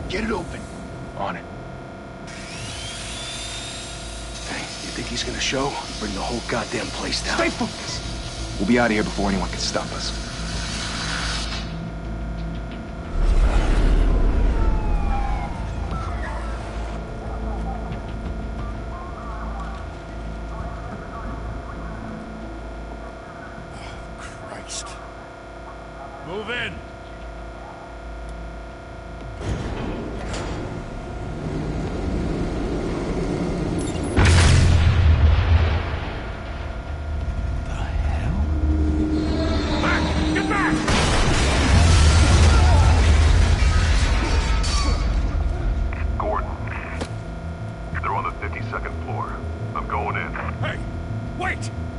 Get it open. On it. Hey, you think he's gonna show? Bring the whole goddamn place down. Stay focused. We'll be out of here before anyone can stop us. Christ. Move in.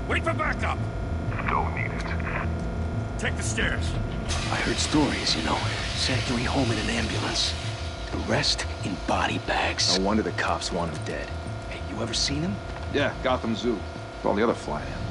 Wait for backup! Don't need it. Take the stairs. I heard stories, you know. Sent home in an ambulance. The rest in body bags. No wonder the cops want him dead. Hey, you ever seen him? Yeah, Gotham Zoo. With all the other flying animals.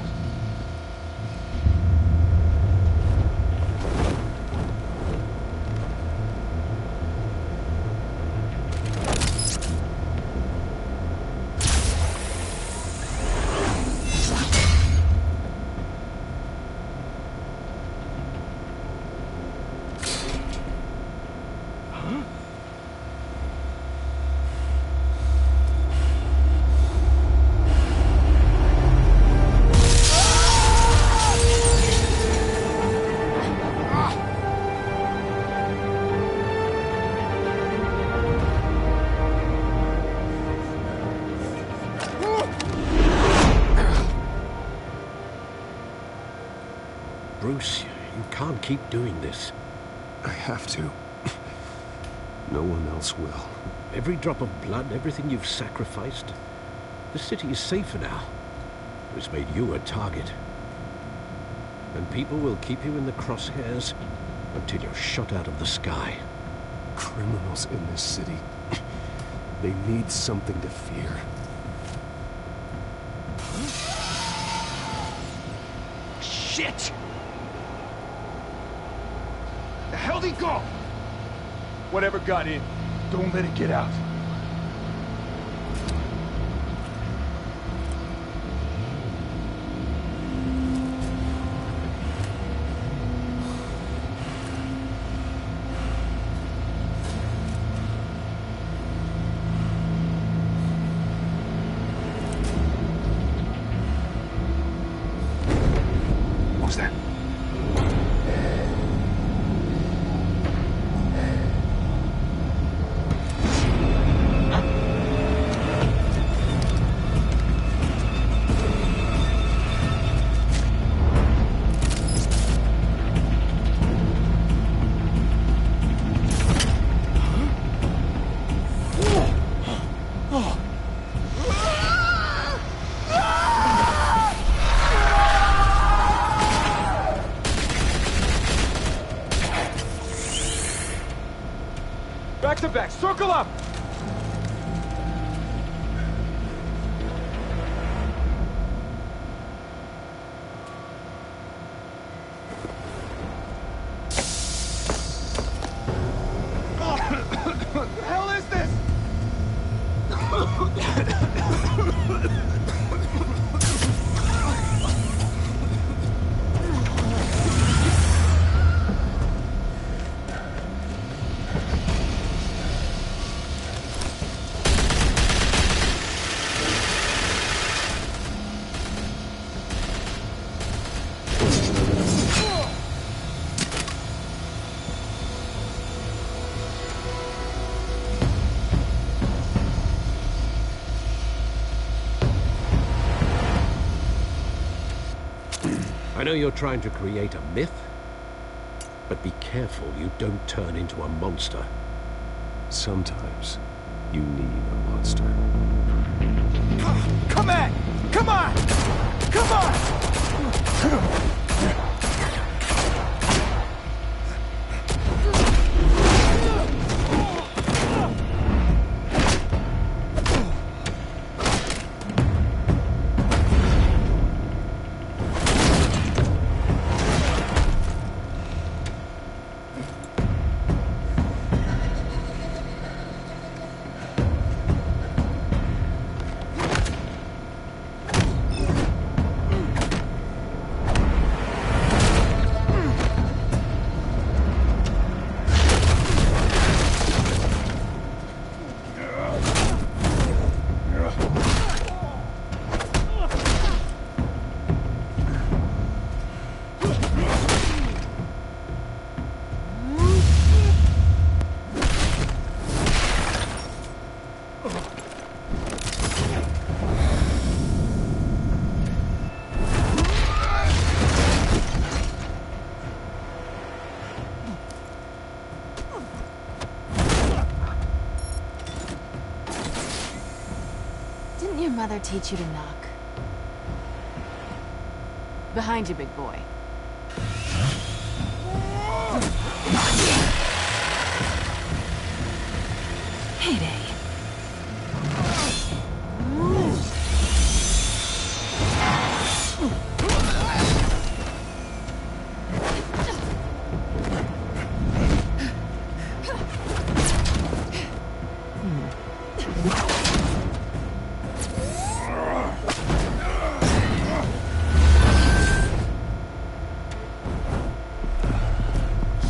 Bruce, you can't keep doing this. I have to. No one else will. Every drop of blood, everything you've sacrificed. The city is safer now. It's made you a target. And people will keep you in the crosshairs until you're shot out of the sky. Criminals in this city. They need something to fear. Shit! The hell'd he go? Whatever got in, don't let it get out. What was that? Back to back, circle up! What the hell is this? I know you're trying to create a myth, but be careful you don't turn into a monster. Sometimes you need a monster. Come at! Come on! Come on! mother teach you to knock? Behind you, big boy. Heyday.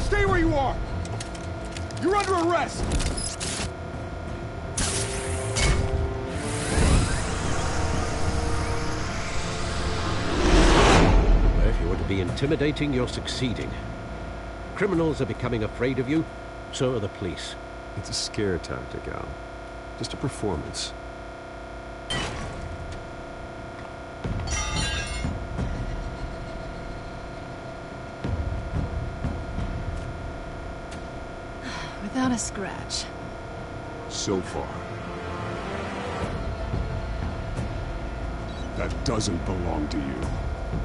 Stay where you are! You're under arrest! If you want to be intimidating, you're succeeding. Criminals are becoming afraid of you, so are the police. It's a scare tactic, Al. Just a performance. Without a scratch. So far. That doesn't belong to you.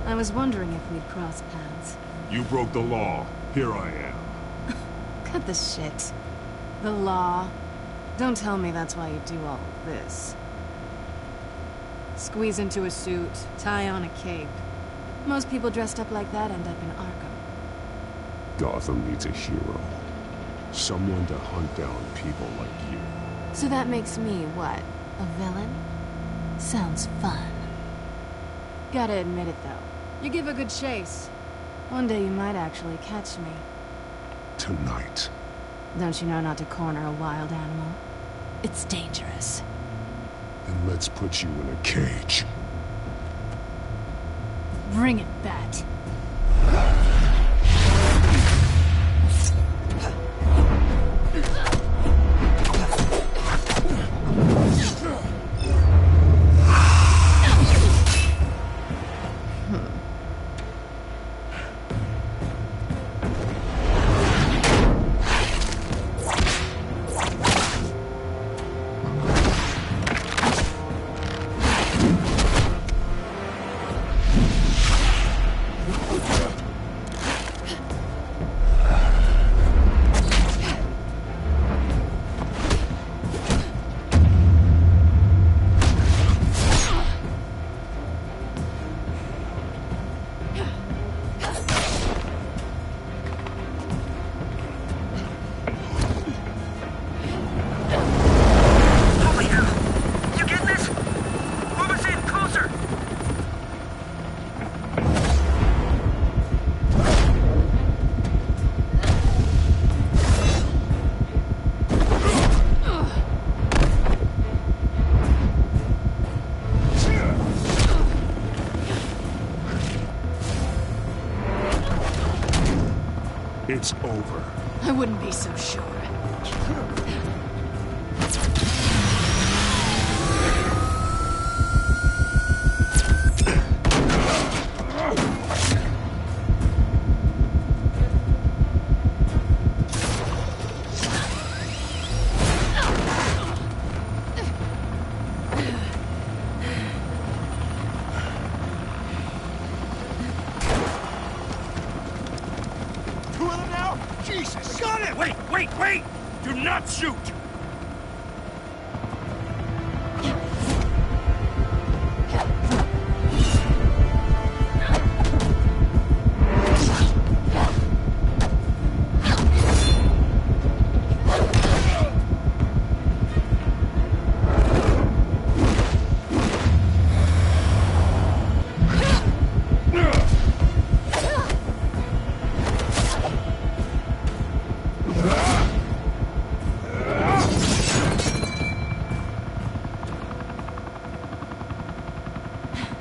I was wondering if we'd cross paths. You broke the law. Here I am. Cut the shit. The law. Don't tell me that's why you do all of this. Squeeze into a suit, tie on a cape. Most people dressed up like that end up in Arkham. Gotham needs a hero. Someone to hunt down people like you. So that makes me, what, a villain? Sounds fun. Gotta admit it, though. You give a good chase. One day you might actually catch me. Tonight. Don't you know not to corner a wild animal? It's dangerous. Then let's put you in a cage. Bring it, Bat. It's over. I wouldn't be so sure. Two of them now? Jesus! Got it! Wait! Do not shoot!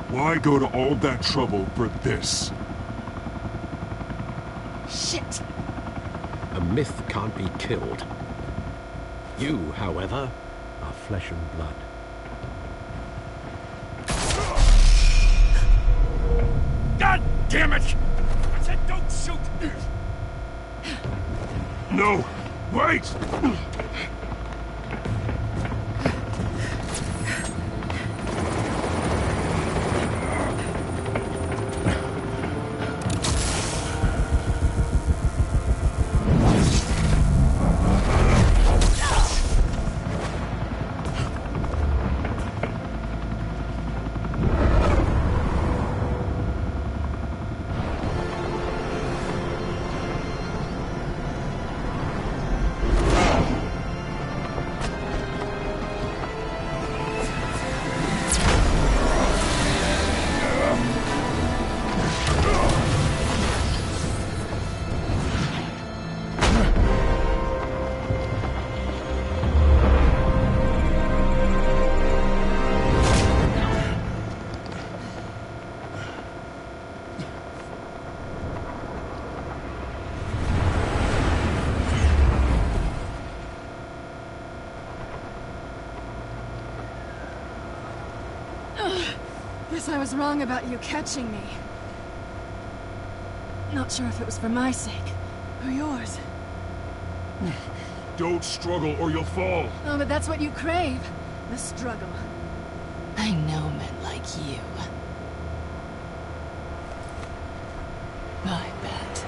Why go to all that trouble for this? Shit! A myth can't be killed. You, however, are flesh and blood. God damn it! I said don't shoot! No! Wait! Guess I was wrong about you catching me. Not sure if it was for my sake, or yours. Don't struggle or you'll fall. Oh, but that's what you crave. The struggle. I know men like you. I bet.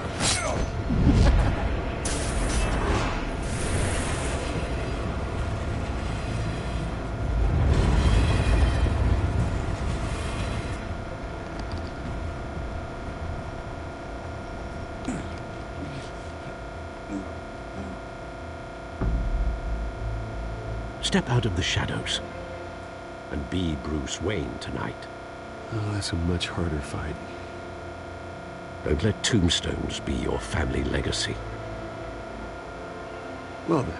Step out of the shadows and be Bruce Wayne tonight. Oh, that's a much harder fight. Don't let tombstones be your family legacy. Well then.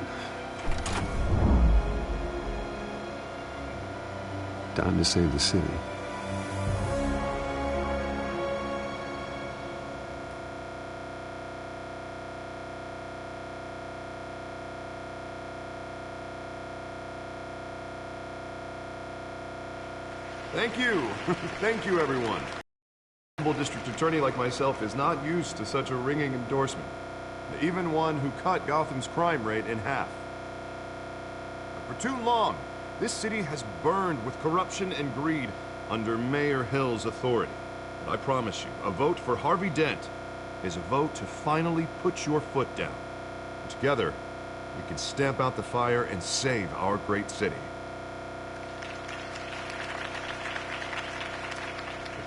Time to save the city. Thank you. Thank you, everyone. A humble district attorney like myself is not used to such a ringing endorsement. Even one who cut Gotham's crime rate in half. For too long, this city has burned with corruption and greed under Mayor Hill's authority. And I promise you, a vote for Harvey Dent is a vote to finally put your foot down. And together, we can stamp out the fire and save our great city.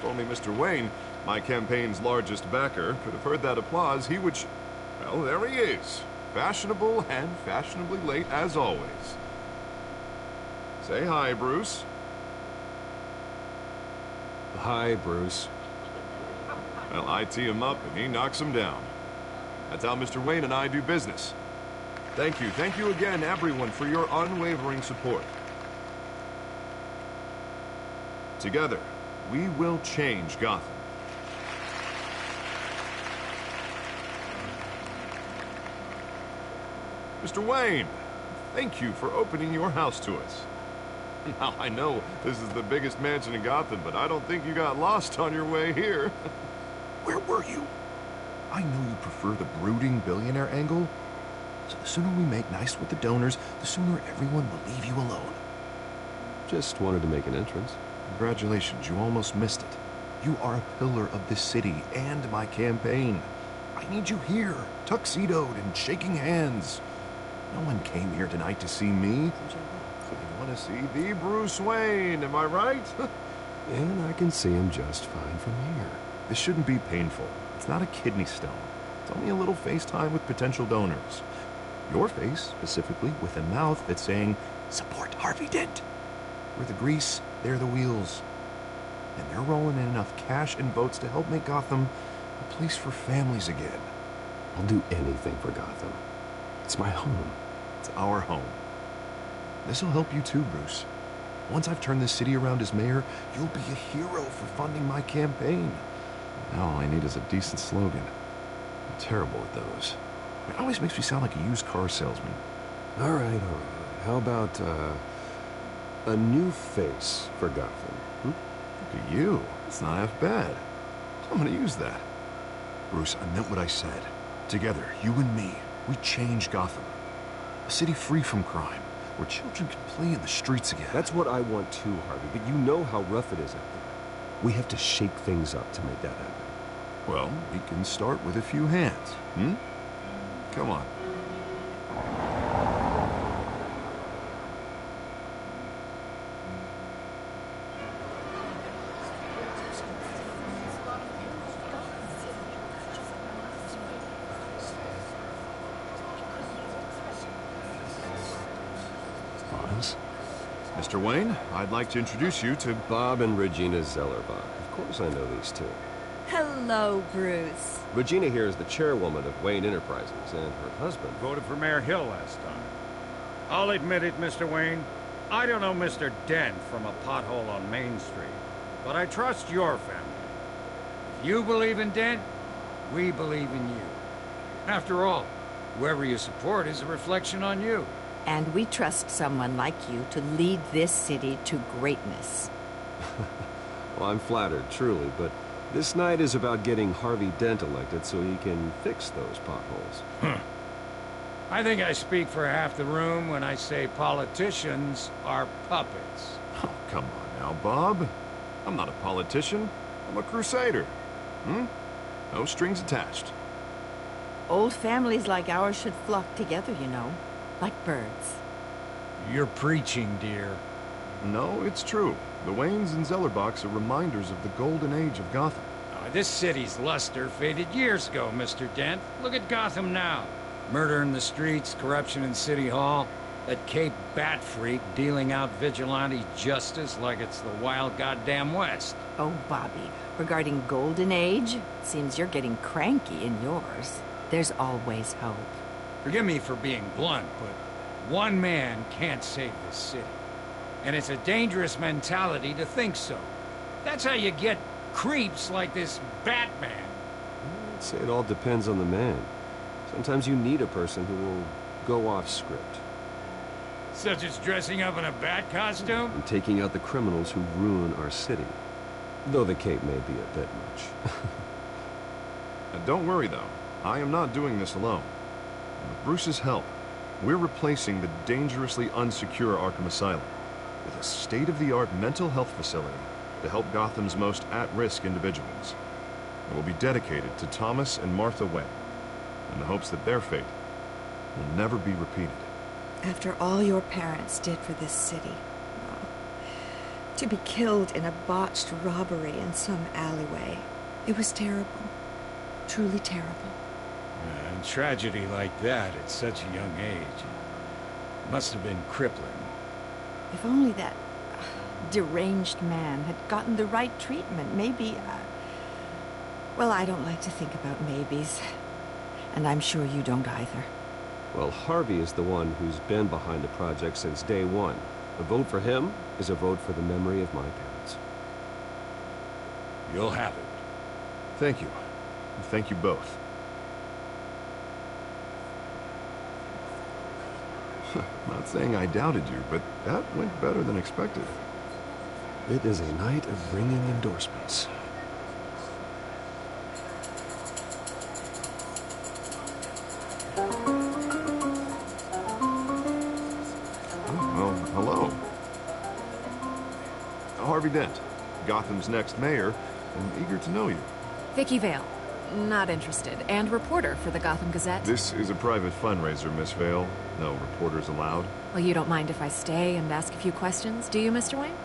If only Mr. Wayne, my campaign's largest backer, could have heard that applause, he would... Well, there he is. Fashionable and fashionably late as always. Say hi, Bruce. Hi, Bruce. Well, I tee him up and he knocks him down. That's how Mr. Wayne and I do business. Thank you again, everyone, for your unwavering support. Together, we will change Gotham. Mr. Wayne, thank you for opening your house to us. Now, I know this is the biggest mansion in Gotham, but I don't think you got lost on your way here. Where were you? I know you prefer the brooding billionaire angle, so the sooner we make nice with the donors, the sooner everyone will leave you alone. Just wanted to make an entrance. Congratulations, you almost missed it. You are a pillar of this city and my campaign. I need you here, tuxedoed and shaking hands. No one came here tonight to see me. So they want to see the Bruce Wayne, am I right? And I can see him just fine from here. This shouldn't be painful. It's not a kidney stone. It's only a little FaceTime with potential donors. Your face, specifically, with a mouth that's saying, support Harvey Dent. We're the grease, they're the wheels. And they're rolling in enough cash and votes to help make Gotham a place for families again. I'll do anything for Gotham. It's my home. It's our home. This'll help you too, Bruce. Once I've turned this city around as mayor, you'll be a hero for funding my campaign. Now all I need is a decent slogan. I'm terrible at those. It always makes me sound like a used car salesman. All right. How about, a new face for Gotham? Look at you. It's not half bad. I'm gonna use that. Bruce, I meant what I said. Together, you and me, we change Gotham. A city free from crime, where children can play in the streets again. That's what I want too, Harvey, but you know how rough it is out there. We have to shake things up to make that happen. Well, we can start with a few hands, Come on. Boss? Mr. Wayne, I'd like to introduce you to... Bob and Regina Zellerbach. Of course I know these two. Hello, Bruce. Regina here is the chairwoman of Wayne Enterprises, and her husband... Voted for Mayor Hill last time. I'll admit it, Mr. Wayne. I don't know Mr. Dent from a pothole on Main Street, but I trust your family. If you believe in Dent, we believe in you. After all, whoever you support is a reflection on you. And we trust someone like you to lead this city to greatness. Well, I'm flattered, truly, but this night is about getting Harvey Dent elected so he can fix those potholes. I think I speak for half the room when I say politicians are puppets. Oh, come on now, Bob. I'm not a politician. I'm a crusader. No strings attached. Old families like ours should flock together, you know. Like birds. You're preaching, dear. No, it's true. The Waynes and Zellerbachs are reminders of the golden age of Gotham. This city's luster faded years ago, Mr. Dent. Look at Gotham now. Murder in the streets, corruption in City Hall, that Cape Bat freak dealing out vigilante justice like it's the wild goddamn West. Oh, Bobby, regarding Golden Age, seems you're getting cranky in yours. There's always hope. Forgive me for being blunt, but one man can't save this city. And it's a dangerous mentality to think so. That's how you get creeps like this Batman. I'd say it all depends on the man. Sometimes you need a person who will go off script. Such as dressing up in a bat costume? And taking out the criminals who ruin our city. Though the cape may be a bit much. Don't worry, though. I am not doing this alone. With Bruce's help, we're replacing the dangerously unsecure Arkham Asylum with a state-of-the-art mental health facility to help Gotham's most at-risk individuals. It will be dedicated to Thomas and Martha Wayne, in the hopes that their fate will never be repeated. After all your parents did for this city, oh, to be killed in a botched robbery in some alleyway, it was terrible. Truly terrible. And tragedy like that at such a young age must have been crippling. If only that deranged man had gotten the right treatment, maybe... well, I don't like to think about maybes. And I'm sure you don't either. Well, Harvey is the one who's been behind the project since day one. A vote for him is a vote for the memory of my parents. You'll have it. Thank you. And thank you both. Not saying I doubted you, but that went better than expected. It is a night of ringing endorsements. Well, hello. Harvey Dent, Gotham's next mayor, and eager to know you. Vicky Vale. Not interested. And reporter for the Gotham Gazette. This is a private fundraiser, Miss Vale. No reporters allowed. Well, you don't mind if I stay and ask a few questions, do you, Mr. Wayne?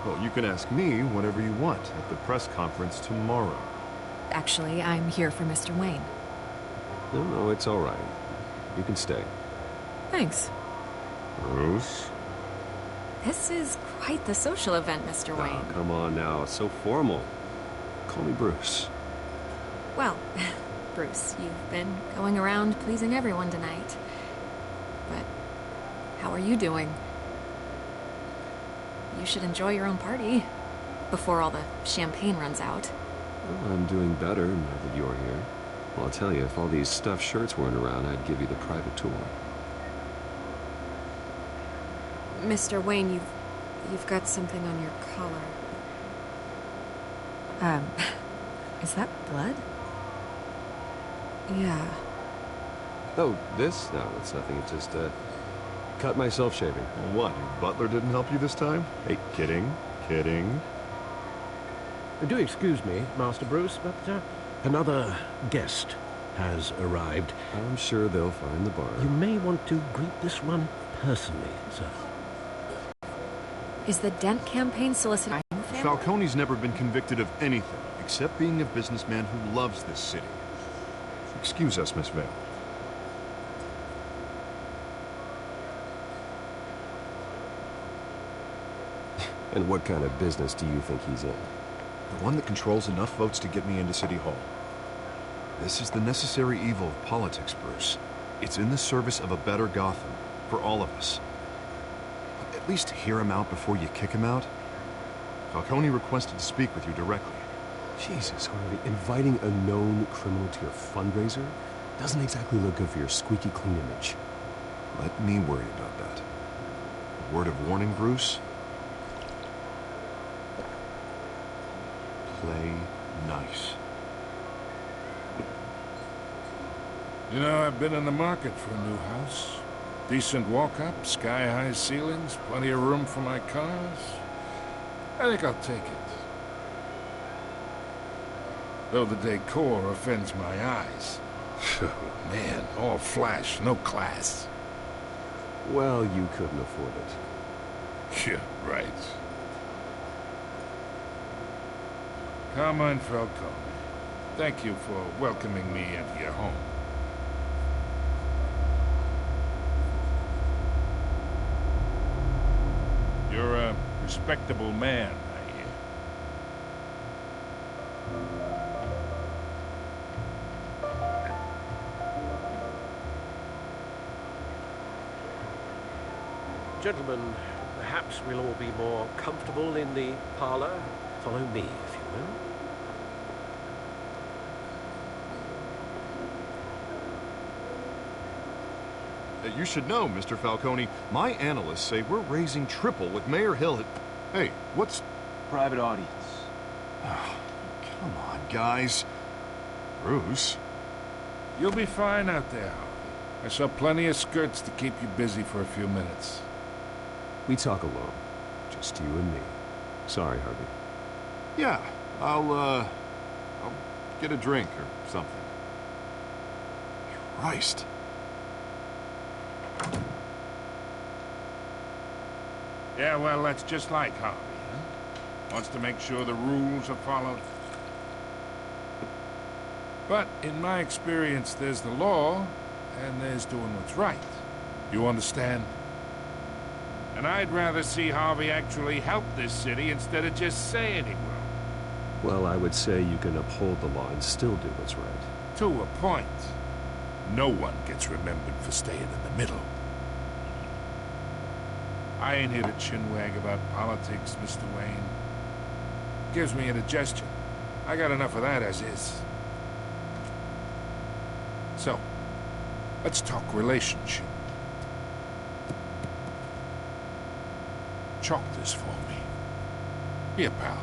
Well, you can ask me whatever you want at the press conference tomorrow. Actually, I'm here for Mr. Wayne. No, it's all right. You can stay. Thanks. Bruce? This is quite the social event, Mr. Wayne. Oh, come on now. It's so formal. Call me Bruce. Well, Bruce, you've been going around pleasing everyone tonight. But how are you doing? You should enjoy your own party before all the champagne runs out. Well, I'm doing better now that you're here. Well, I'll tell you, if all these stuffed shirts weren't around, I'd give you the private tour. Mr. Wayne, you've got something on your collar. Is that blood? Yeah. Oh, this? No, it's nothing. It's just, cut myself shaving. What, your butler didn't help you this time? Hey, kidding. Do excuse me, Master Bruce, but another guest has arrived. I'm sure they'll find the bar. You may want to greet this one personally, sir. Is the Dent campaign soliciting family? Falcone's never been convicted of anything except being a businessman who loves this city. Excuse us, Miss Vale. And what kind of business do you think he's in? The one that controls enough votes to get me into City Hall. This is the necessary evil of politics, Bruce. It's in the service of a better Gotham, for all of us. At least hear him out before you kick him out. Falcone requested to speak with you directly. Jesus, Harvey, inviting a known criminal to your fundraiser doesn't exactly look good for your squeaky clean image. Let me worry about that. A word of warning, Bruce? play nice. You know, I've been in the market for a new house. Decent walk-up, sky-high ceilings, plenty of room for my cars. I think I'll take it. Though the decor offends my eyes. Oh, man, all flash, no class. Well, you couldn't afford it. Yeah, right. Carmine Falcone, thank you for welcoming me into your home. You're a respectable man, I hear. Gentlemen, perhaps we'll all be more comfortable in the parlor. Follow me, if you will. You should know, Mr. Falcone, my analysts say we're raising triple with Mayor Hill at... Hey, what's... Private audience. Oh, come on, guys. Bruce? You'll be fine out there, Harvey. I saw plenty of skirts to keep you busy for a few minutes. We talk alone. Just you and me. Sorry, Harvey. Yeah, I'll get a drink or something. Christ. Yeah, well, that's just like Harvey, huh? Wants to make sure the rules are followed. But in my experience, there's the law, and there's doing what's right. You understand? And I'd rather see Harvey actually help this city instead of just saying he will. Well, I would say you can uphold the law and still do what's right. To a point. No one gets remembered for staying in the middle. I ain't here to chinwag about politics, Mr. Wayne. Gives me indigestion. I got enough of that as is. So, let's talk relationship. Chalk this for me. Here, pal.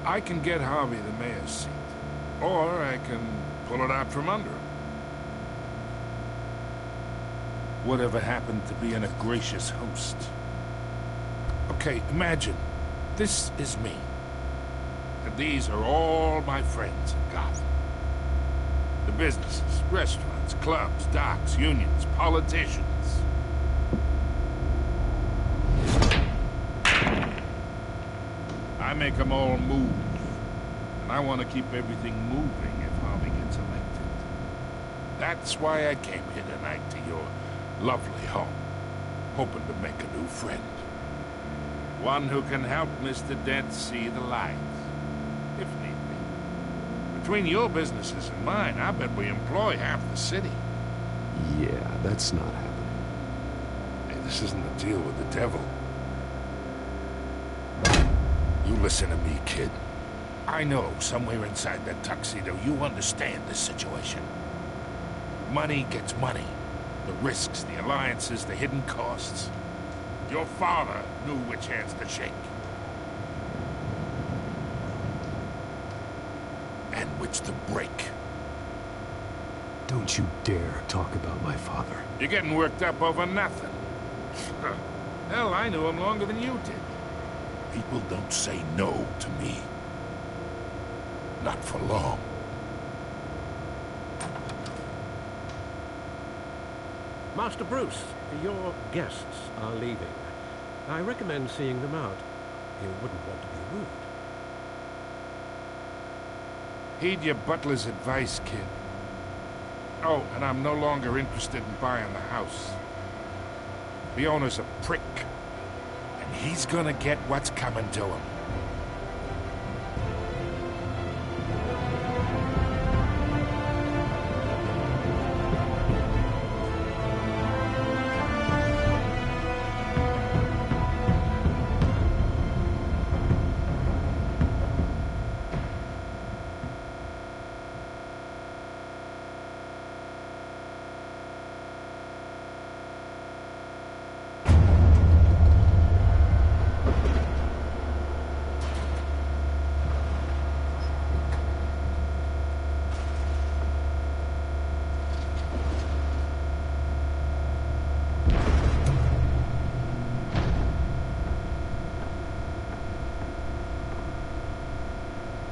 I can get Harvey the mayor's seat, or I can pull it out from under him. Whatever happened to being a gracious host? Okay, imagine, this is me. And these are all my friends in Gotham. The businesses, restaurants, clubs, docks, unions, politicians. I make them all move. And I want to keep everything moving if Harvey gets elected. That's why I came here tonight to your lovely home, hoping to make a new friend. One who can help Mr. Dent see the light, if need be. Between your businesses and mine, I bet we employ half the city. Yeah, that's not happening. Hey, this isn't a deal with the devil. You listen to me, kid. I know somewhere inside that tuxedo you understand this situation. Money gets money. The risks, the alliances, the hidden costs. Your father knew which hands to shake. And which to break. Don't you dare talk about my father. You're getting worked up over nothing. Hell, I knew him longer than you did. People don't say no to me. Not for long. Master Bruce, your guests are leaving. I recommend seeing them out. You wouldn't want to be rude. Heed your butler's advice, kid. Oh, and I'm no longer interested in buying the house. The owner's a prick. And he's gonna get what's coming to him.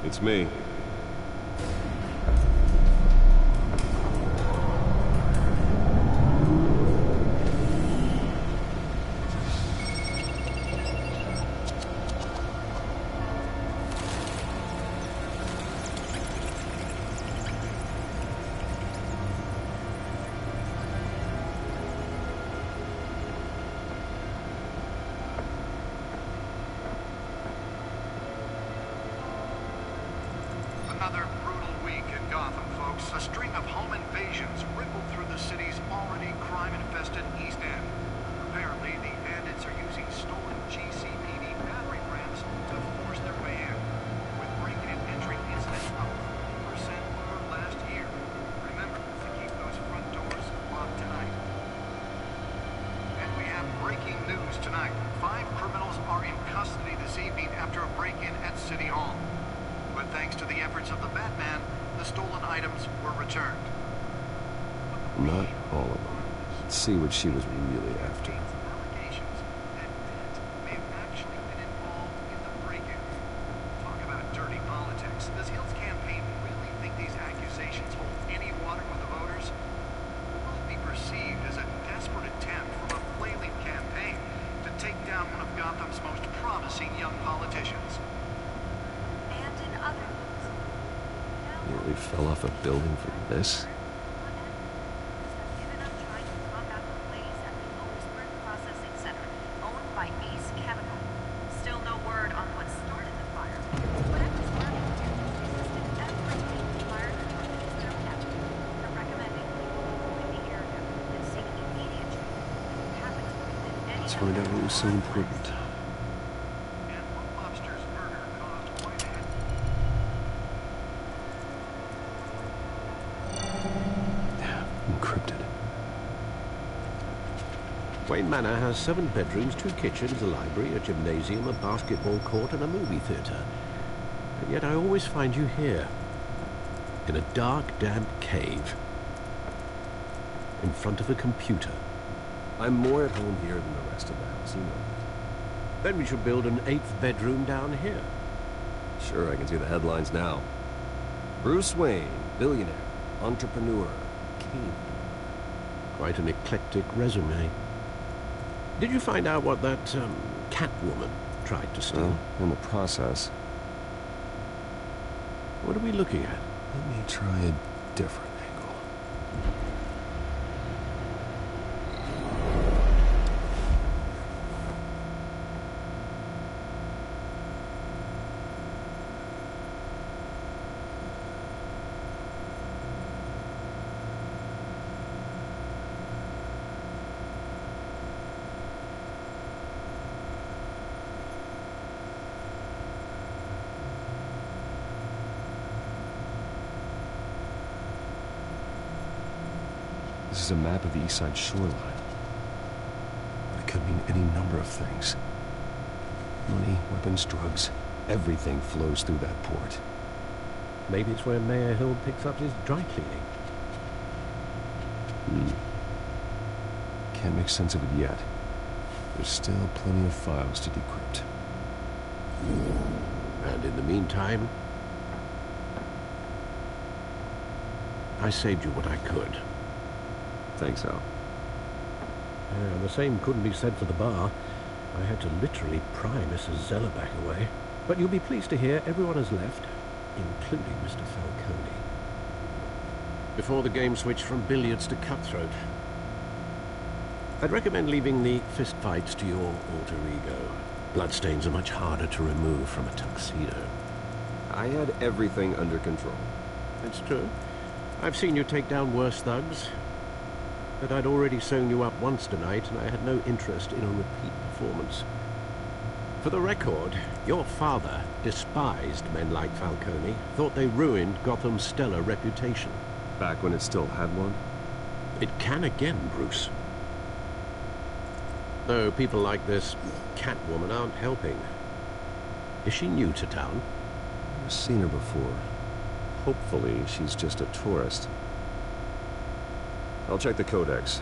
It's me. Another brutal week in Gotham, folks. A string of home invasions rippled through the city's already crime-infested East End. Apparently, the bandits are using stolen GCPD battering rams to force their way in, with break-in and entry incidents up 40% over last year. Remember to keep those front doors locked tonight. And we have breaking news tonight. 5 criminals are in custody this evening after a break-in at City Hall. But thanks to the efforts of the Batman, the stolen items were returned. Not all of them. Let's see what she was really after. Allegations that Dent may have actually been involved in the break-in. Talk about dirty politics. Does Hill's campaign really think these accusations hold any water with the voters? Or will it be perceived as a desperate attempt from a flailing campaign to take down one of Gotham's most promising young politicians? Nearly fell off a building for this. Still no word on what started the fire. Whatever's burning resisted everything the fire department is kept. They're recommending people avoid the area and seek immediate treatment. Happens within any Let's find out what was so important. And one lobster's murder caused quite a Encrypted. Wayne Manor has 7 bedrooms, 2 kitchens, a library, a gymnasium, a basketball court, and a movie theater. And yet I always find you here, in a dark, damp cave, in front of a computer. I'm more at home here than the rest of the house, you know that. Then we should build an 8th bedroom down here. Sure, I can see the headlines now. Bruce Wayne, billionaire, entrepreneur, cave. Quite an eclectic resume. Did you find out what that, Catwoman tried to steal? Well, in the process. What are we looking at? Let me try a different angle. This is a map of the East Side shoreline. But it could mean any number of things. Money, weapons, drugs, everything flows through that port. Maybe it's where Mayor Hill picks up his dry cleaning. Can't make sense of it yet. There's still plenty of files to decrypt. And in the meantime, I saved you what I could. Thanks, Al. And the same couldn't be said for the bar. I had to literally pry Mrs. Zellerback away. But you'll be pleased to hear everyone has left, including Mr. Falcone. Before the game switched from billiards to cutthroat. I'd recommend leaving the fistfights to your alter ego. Bloodstains are much harder to remove from a tuxedo. I had everything under control. It's true. I've seen you take down worse thugs. But I'd already sewn you up once tonight, and I had no interest in a repeat performance. For the record, your father despised men like Falcone, thought they ruined Gotham's stellar reputation. Back when it still had one? It can again, Bruce. Though people like this Catwoman aren't helping. Is she new to town? I've seen her before. Hopefully, she's just a tourist. I'll check the codex.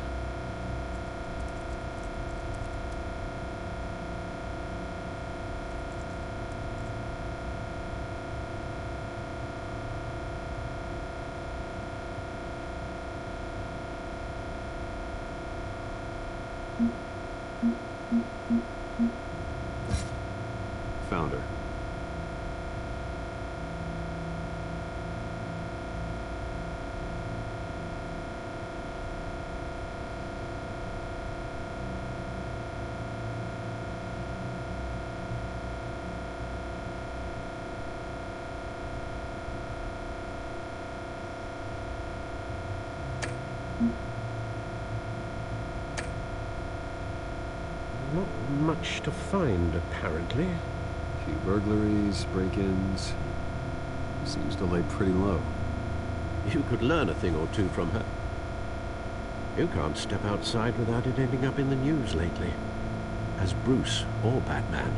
much to find, apparently. A few burglaries, break-ins. Seems to lay pretty low. You could learn a thing or two from her. You can't step outside without it ending up in the news lately. As Bruce or Batman.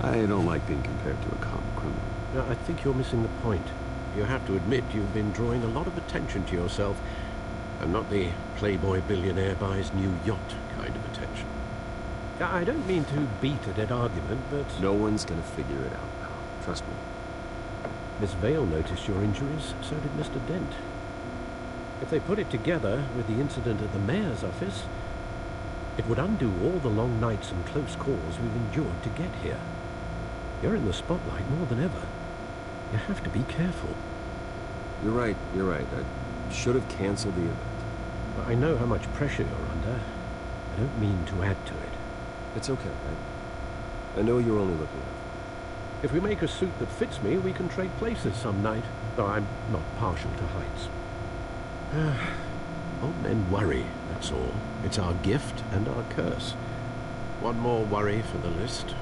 I don't like being compared to a common criminal. No, I think you're missing the point. You have to admit you've been drawing a lot of attention to yourself, and not the playboy billionaire buys new yacht kind of attention. I don't mean to beat a dead argument, but... No one's gonna figure it out, pal. Trust me. Miss Vale noticed your injuries, so did Mr. Dent. If they put it together with the incident at the mayor's office, it would undo all the long nights and close calls we've endured to get here. You're in the spotlight more than ever. You have to be careful. You're right. I should have canceled the event. I know how much pressure you're under. I don't mean to add to it. It's okay. I know you're only looking out for me. If we make a suit that fits me, we can trade places some night. Though I'm not partial to heights. Old men worry, that's all. It's our gift and our curse. One more worry for the list.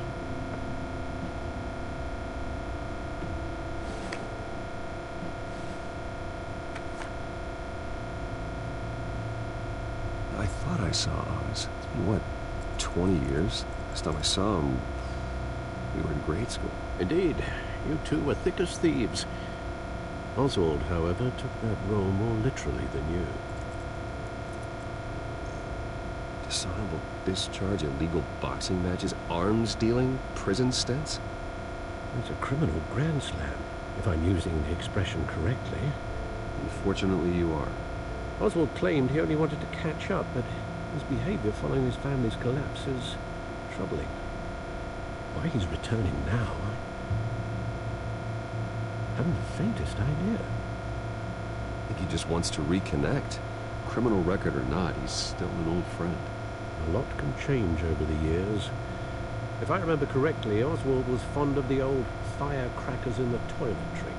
I thought I saw Oz. It's been, what, 20 years? Last time I saw him, we were in grade school. Indeed. You two were thick as thieves. Oswald, however, took that role more literally than you. Dishonorable discharge, illegal boxing matches, arms dealing, prison stints? It's a criminal grand slam, if I'm using the expression correctly. Unfortunately, you are. Oswald claimed he only wanted to catch up, but his behavior following his family's collapse is troubling. Why he's returning now, I haven't the faintest idea. I think he just wants to reconnect. Criminal record or not, he's still an old friend. A lot can change over the years. If I remember correctly, Oswald was fond of the old firecrackers in the toilet trick.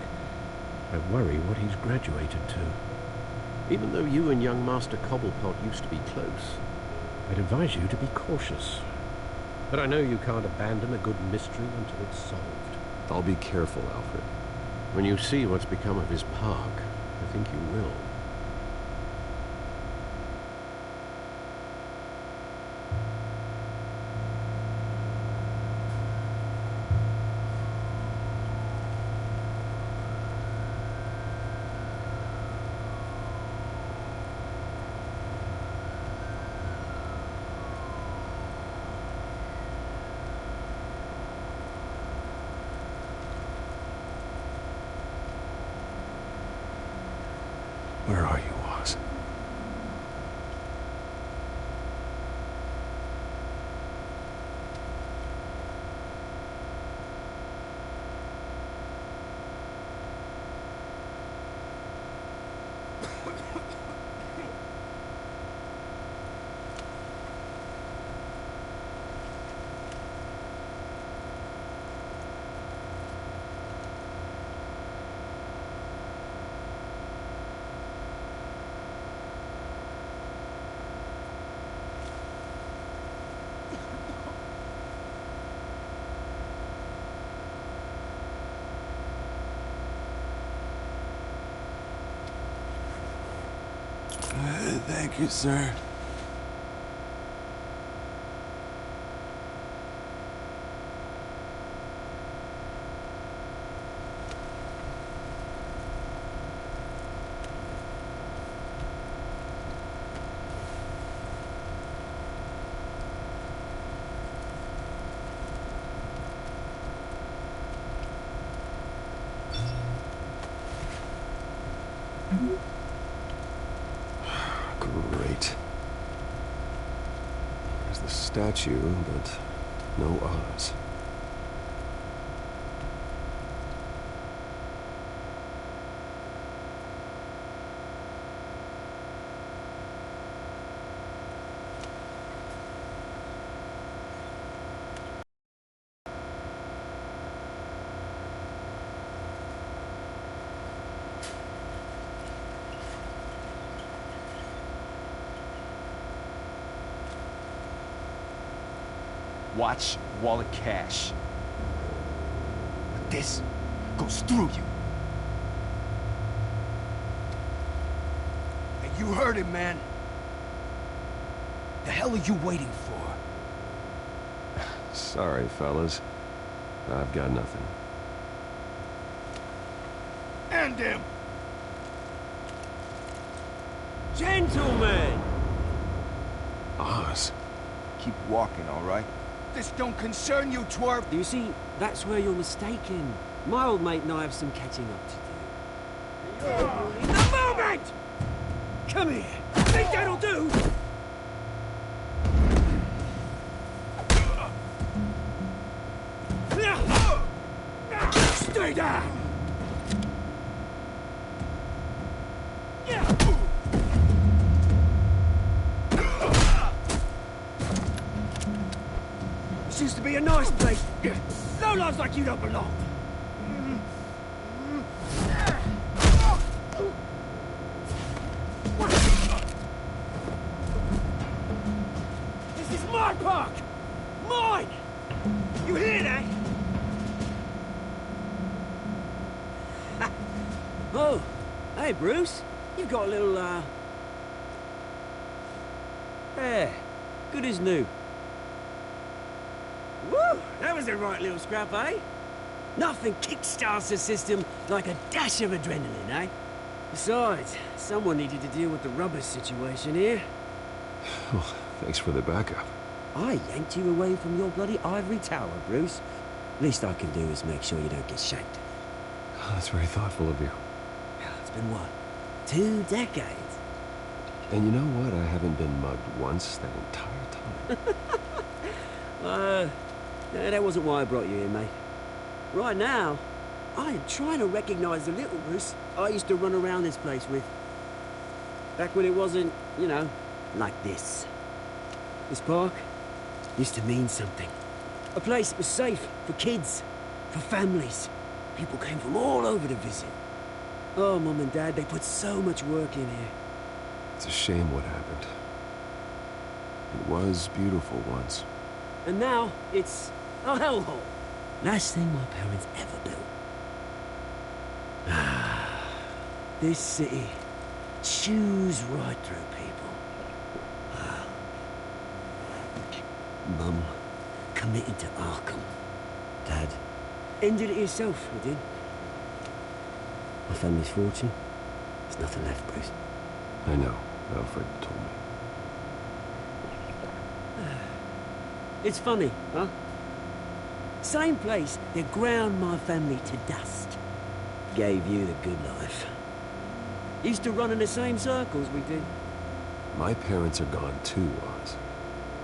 I worry what he's graduated to. Even though you and young Master Cobblepot used to be close, I'd advise you to be cautious. But I know you can't abandon a good mystery until it's solved. I'll be careful, Alfred. When you see what's become of his park, I think you will. Where are you, Oz? Thank you, sir. Great. There's the statue, but no Oz. Watch wall of cash. But this goes through you. And you heard him, man. The hell are you waiting for? Sorry, fellas. I've got nothing. End him! Gentlemen! Oz. Keep walking, all right? This don't concern you, twerp! You see, that's where you're mistaken. My old mate and I have some catching up to do. You're in the moment! Come here! Think that'll do? Stay down! This used to be a nice place. No lives like you don't belong. This is my park! Mine! You hear that? Oh, hey, Bruce. You've got a little, hair. Good as new. Woo! That was a right little scrap, eh? Nothing kickstarts the system like a dash of adrenaline, eh? Besides, someone needed to deal with the rubber situation here. Well, thanks for the backup. I yanked you away from your bloody ivory tower, Bruce. Least I can do is make sure you don't get shanked. Oh, that's very thoughtful of you. It's been what? 2 decades? And you know what? I haven't been mugged once that entire time. That wasn't why I brought you here, mate. Right now, I am trying to recognize the little Bruce I used to run around this place with. Back when it wasn't, you know, like this. This park used to mean something. A place that was safe for kids, for families. People came from all over to visit. Oh, Mum and Dad, they put so much work in here. It's a shame what happened. It was beautiful once. And now, it's a hellhole. Last thing my parents ever built. This city chews right through people. Mum committed to Arkham. Dad ended it yourself, you did. My family's fortune. There's nothing left, Bruce. I know. Alfred told me. It's funny, huh? Same place that ground my family to dust. Gave you the good life. Used to run in the same circles we did. My parents are gone too, Oz.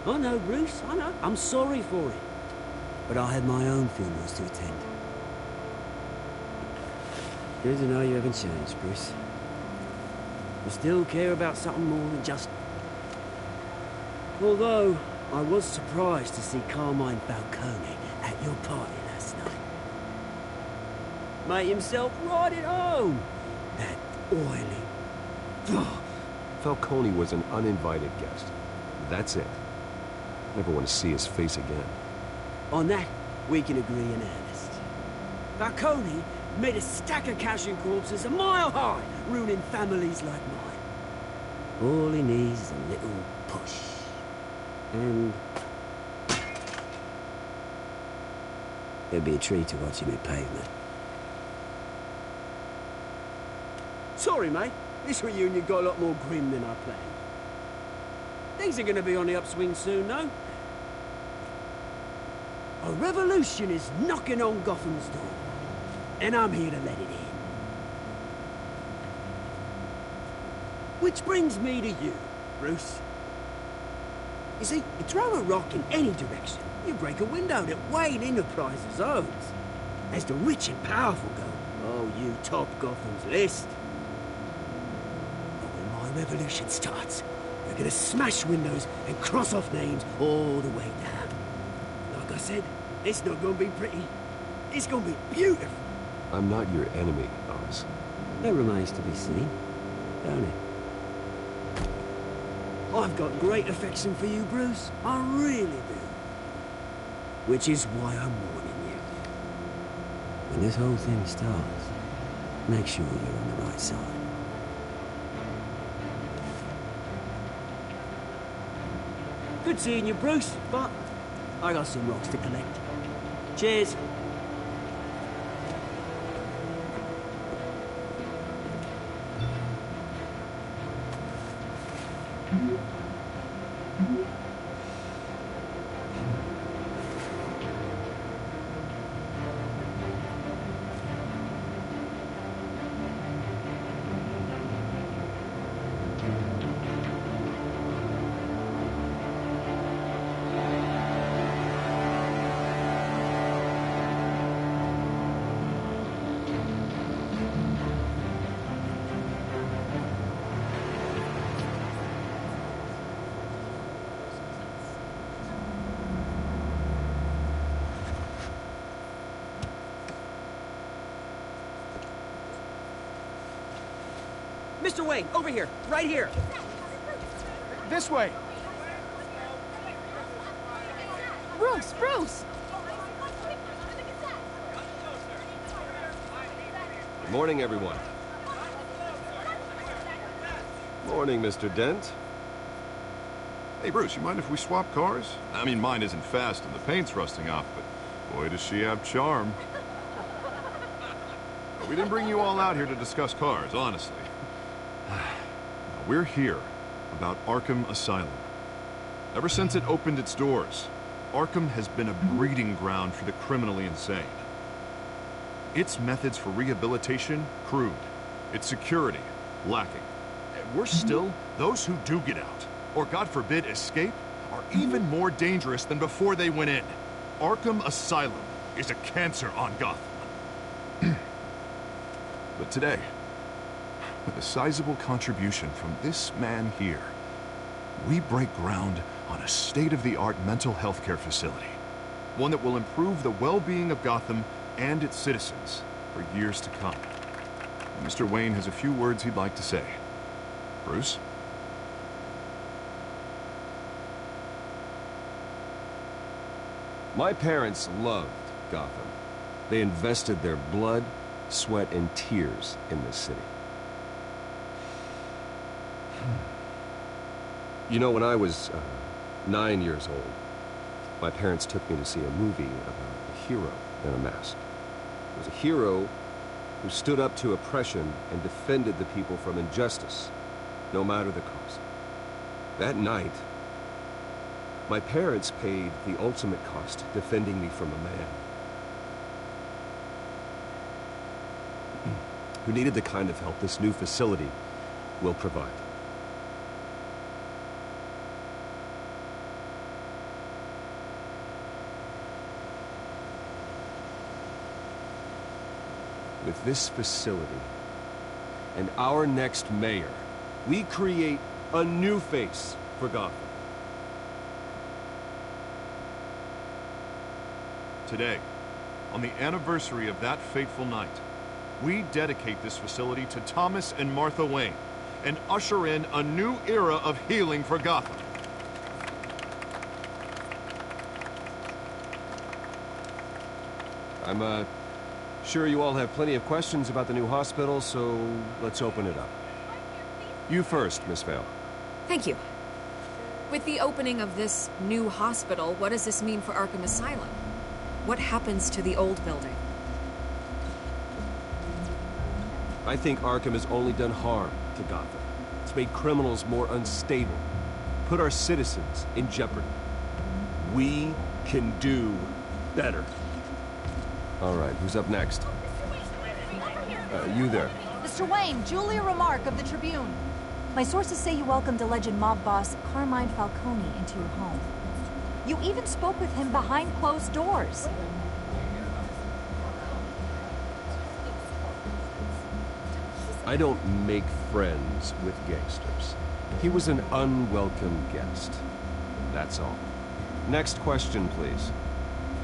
I know, Bruce, I know. I'm sorry for it. But I had my own funerals to attend. Good to know you haven't changed, Bruce. You still care about something more than just... Although, I was surprised to see Carmine Falcone at your party last night. Made himself right at home. That oily... Oh. Falcone was an uninvited guest. That's it. Never want to see his face again. On that, we can agree in earnest. Falcone made a stack of cash and corpses a mile high, ruining families like mine. All he needs is a little push. And... it'd be a treat to watch him in pavement. Sorry, mate. This reunion got a lot more grim than I planned. Things are gonna be on the upswing soon, though. A revolution is knocking on Gotham's door. And I'm here to let it in. Which brings me to you, Bruce. You see, you throw a rock in any direction, you break a window that Wayne Enterprises owns. As the rich and powerful go, oh, you top Gotham's list. But when my revolution starts, we're gonna smash windows and cross off names all the way down. Like I said, it's not gonna be pretty. It's gonna be beautiful. I'm not your enemy, Oz. That remains to be seen, don't it? I've got great affection for you, Bruce. I really do. Which is why I'm warning you. When this whole thing starts, make sure you're on the right side. Good seeing you, Bruce, but I got some rocks to collect. Cheers. Mr. Wayne, over here, right here. This way. Bruce, Bruce! Good morning, everyone. Morning, Mr. Dent. Hey, Bruce, you mind if we swap cars? I mean, mine isn't fast and the paint's rusting off, but boy, does she have charm. But we didn't bring you all out here to discuss cars, honestly. We're here about Arkham Asylum. Ever since it opened its doors, Arkham has been a breeding ground for the criminally insane. Its methods for rehabilitation, crude. Its security, lacking. And worse still, those who do get out, or God forbid escape, are even more dangerous than before they went in. Arkham Asylum is a cancer on Gotham. But today, with a sizable contribution from this man here, we break ground on a state-of-the-art mental health care facility. One that will improve the well-being of Gotham and its citizens for years to come. And Mr. Wayne has a few words he'd like to say. Bruce? My parents loved Gotham. They invested their blood, sweat, and tears in this city. You know, when I was 9 years old, my parents took me to see a movie about a hero in a mask. It was a hero who stood up to oppression and defended the people from injustice, no matter the cost. That night, my parents paid the ultimate cost defending me from a man who needed the kind of help this new facility will provide. With this facility and our next mayor, we create a new face for Gotham. Today, on the anniversary of that fateful night, we dedicate this facility to Thomas and Martha Wayne and usher in a new era of healing for Gotham. I'm sure you all have plenty of questions about the new hospital, so let's open it up. You first, Miss Vale. Thank you. With the opening of this new hospital, what does this mean for Arkham Asylum? What happens to the old building? I think Arkham has only done harm to Gotham. It's made criminals more unstable, put our citizens in jeopardy. We can do better. All right, who's up next? You there. Mr. Wayne, Julia Remark of the Tribune. My sources say you welcomed alleged mob boss Carmine Falcone into your home. You even spoke with him behind closed doors. I don't make friends with gangsters. He was an unwelcome guest. That's all. Next question, please.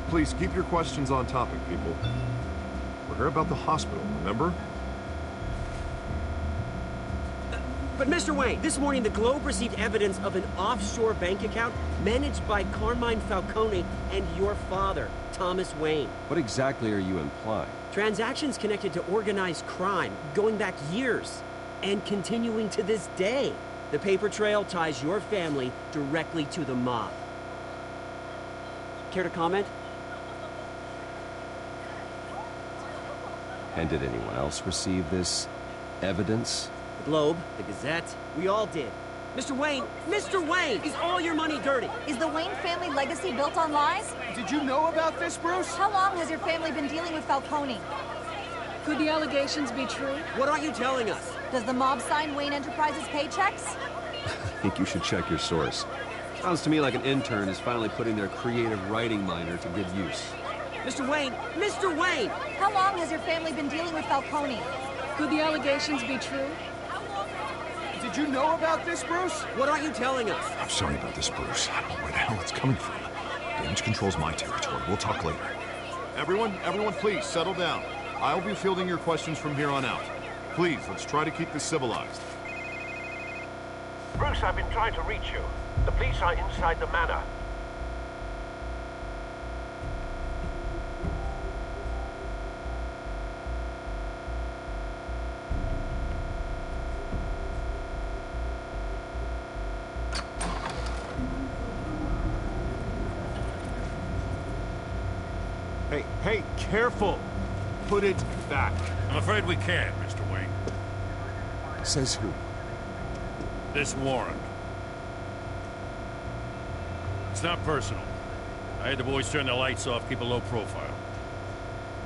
Please keep your questions on topic, people. We're here about the hospital, remember? But Mr. Wayne, this morning the Globe received evidence of an offshore bank account managed by Carmine Falcone and your father, Thomas Wayne. What exactly are you implying? Transactions connected to organized crime, going back years, and continuing to this day. The paper trail ties your family directly to the mob. Care to comment? And did anyone else receive this evidence? The Globe, the Gazette, we all did. Mr. Wayne, is all your money dirty? Is the Wayne family legacy built on lies? Did you know about this, Bruce? How long has your family been dealing with Falcone? Could the allegations be true? What aren't you telling us? Does the mob sign Wayne Enterprises paychecks? I think you should check your source. Sounds to me like an intern is finally putting their creative writing minor to good use. Mr. Wayne! How long has your family been dealing with Falcone? Could the allegations be true? Did you know about this, Bruce? What aren't you telling us? I'm sorry about this, Bruce. I don't know where the hell it's coming from. Damage control's my territory. We'll talk later. Everyone, please, settle down. I'll be fielding your questions from here on out. Please, let's try to keep this civilized. Bruce, I've been trying to reach you. The police are inside the manor. Hey, careful! Put it back. I'm afraid we can't, Mr. Wayne. Says who? This warrant. It's not personal. I had the boys turn the lights off, keep a low profile.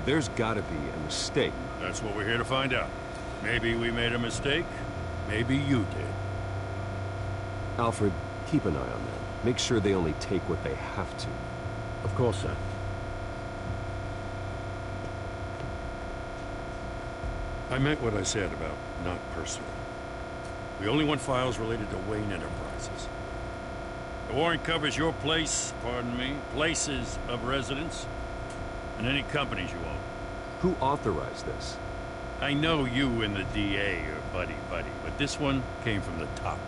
There's gotta be a mistake. That's what we're here to find out. Maybe we made a mistake. Maybe you did. Alfred, keep an eye on them. Make sure they only take what they have to. Of course, sir. I meant what I said about not personal. We only want files related to Wayne Enterprises. The warrant covers your place, pardon me, places of residence, and any companies you own. Who authorized this? I know you and the DA are buddy-buddy, but this one came from the top.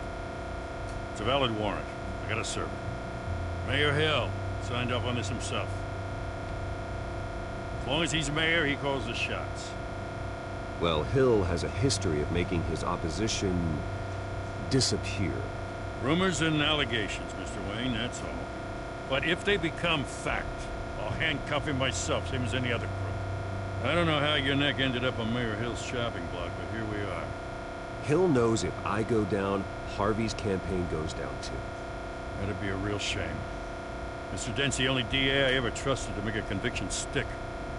It's a valid warrant. I gotta serve it. Mayor Hill signed off on this himself. As long as he's mayor, he calls the shots. Well, Hill has a history of making his opposition disappear. Rumors and allegations, Mr. Wayne, that's all. But if they become fact, I'll handcuff him myself, same as any other crook. I don't know how your neck ended up on Mayor Hill's chopping block, but here we are. Hill knows if I go down, Harvey's campaign goes down too. That'd be a real shame. Mr. Dent's the only DA I ever trusted to make a conviction stick.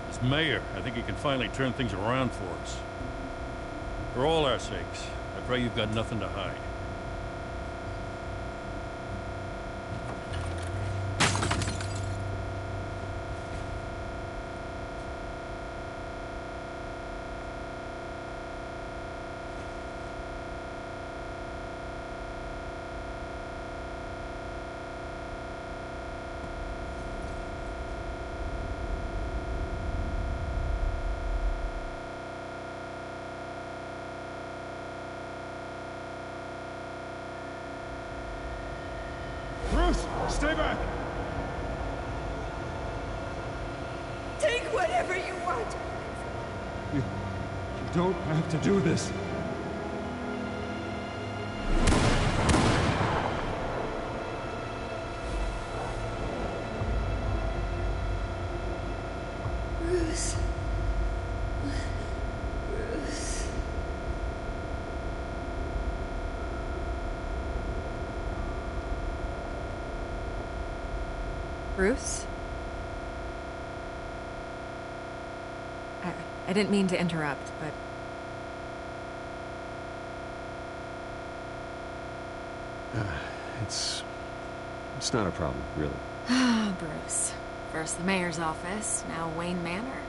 As mayor, I think he can finally turn things around for us. For all our sakes, I pray you've got nothing to hide. Stay back! Take whatever you want. You don't have to do this. Bruce. Bruce. Bruce? I didn't mean to interrupt, but... It's not a problem, really. Ah, Bruce. First the mayor's office, now Wayne Manor.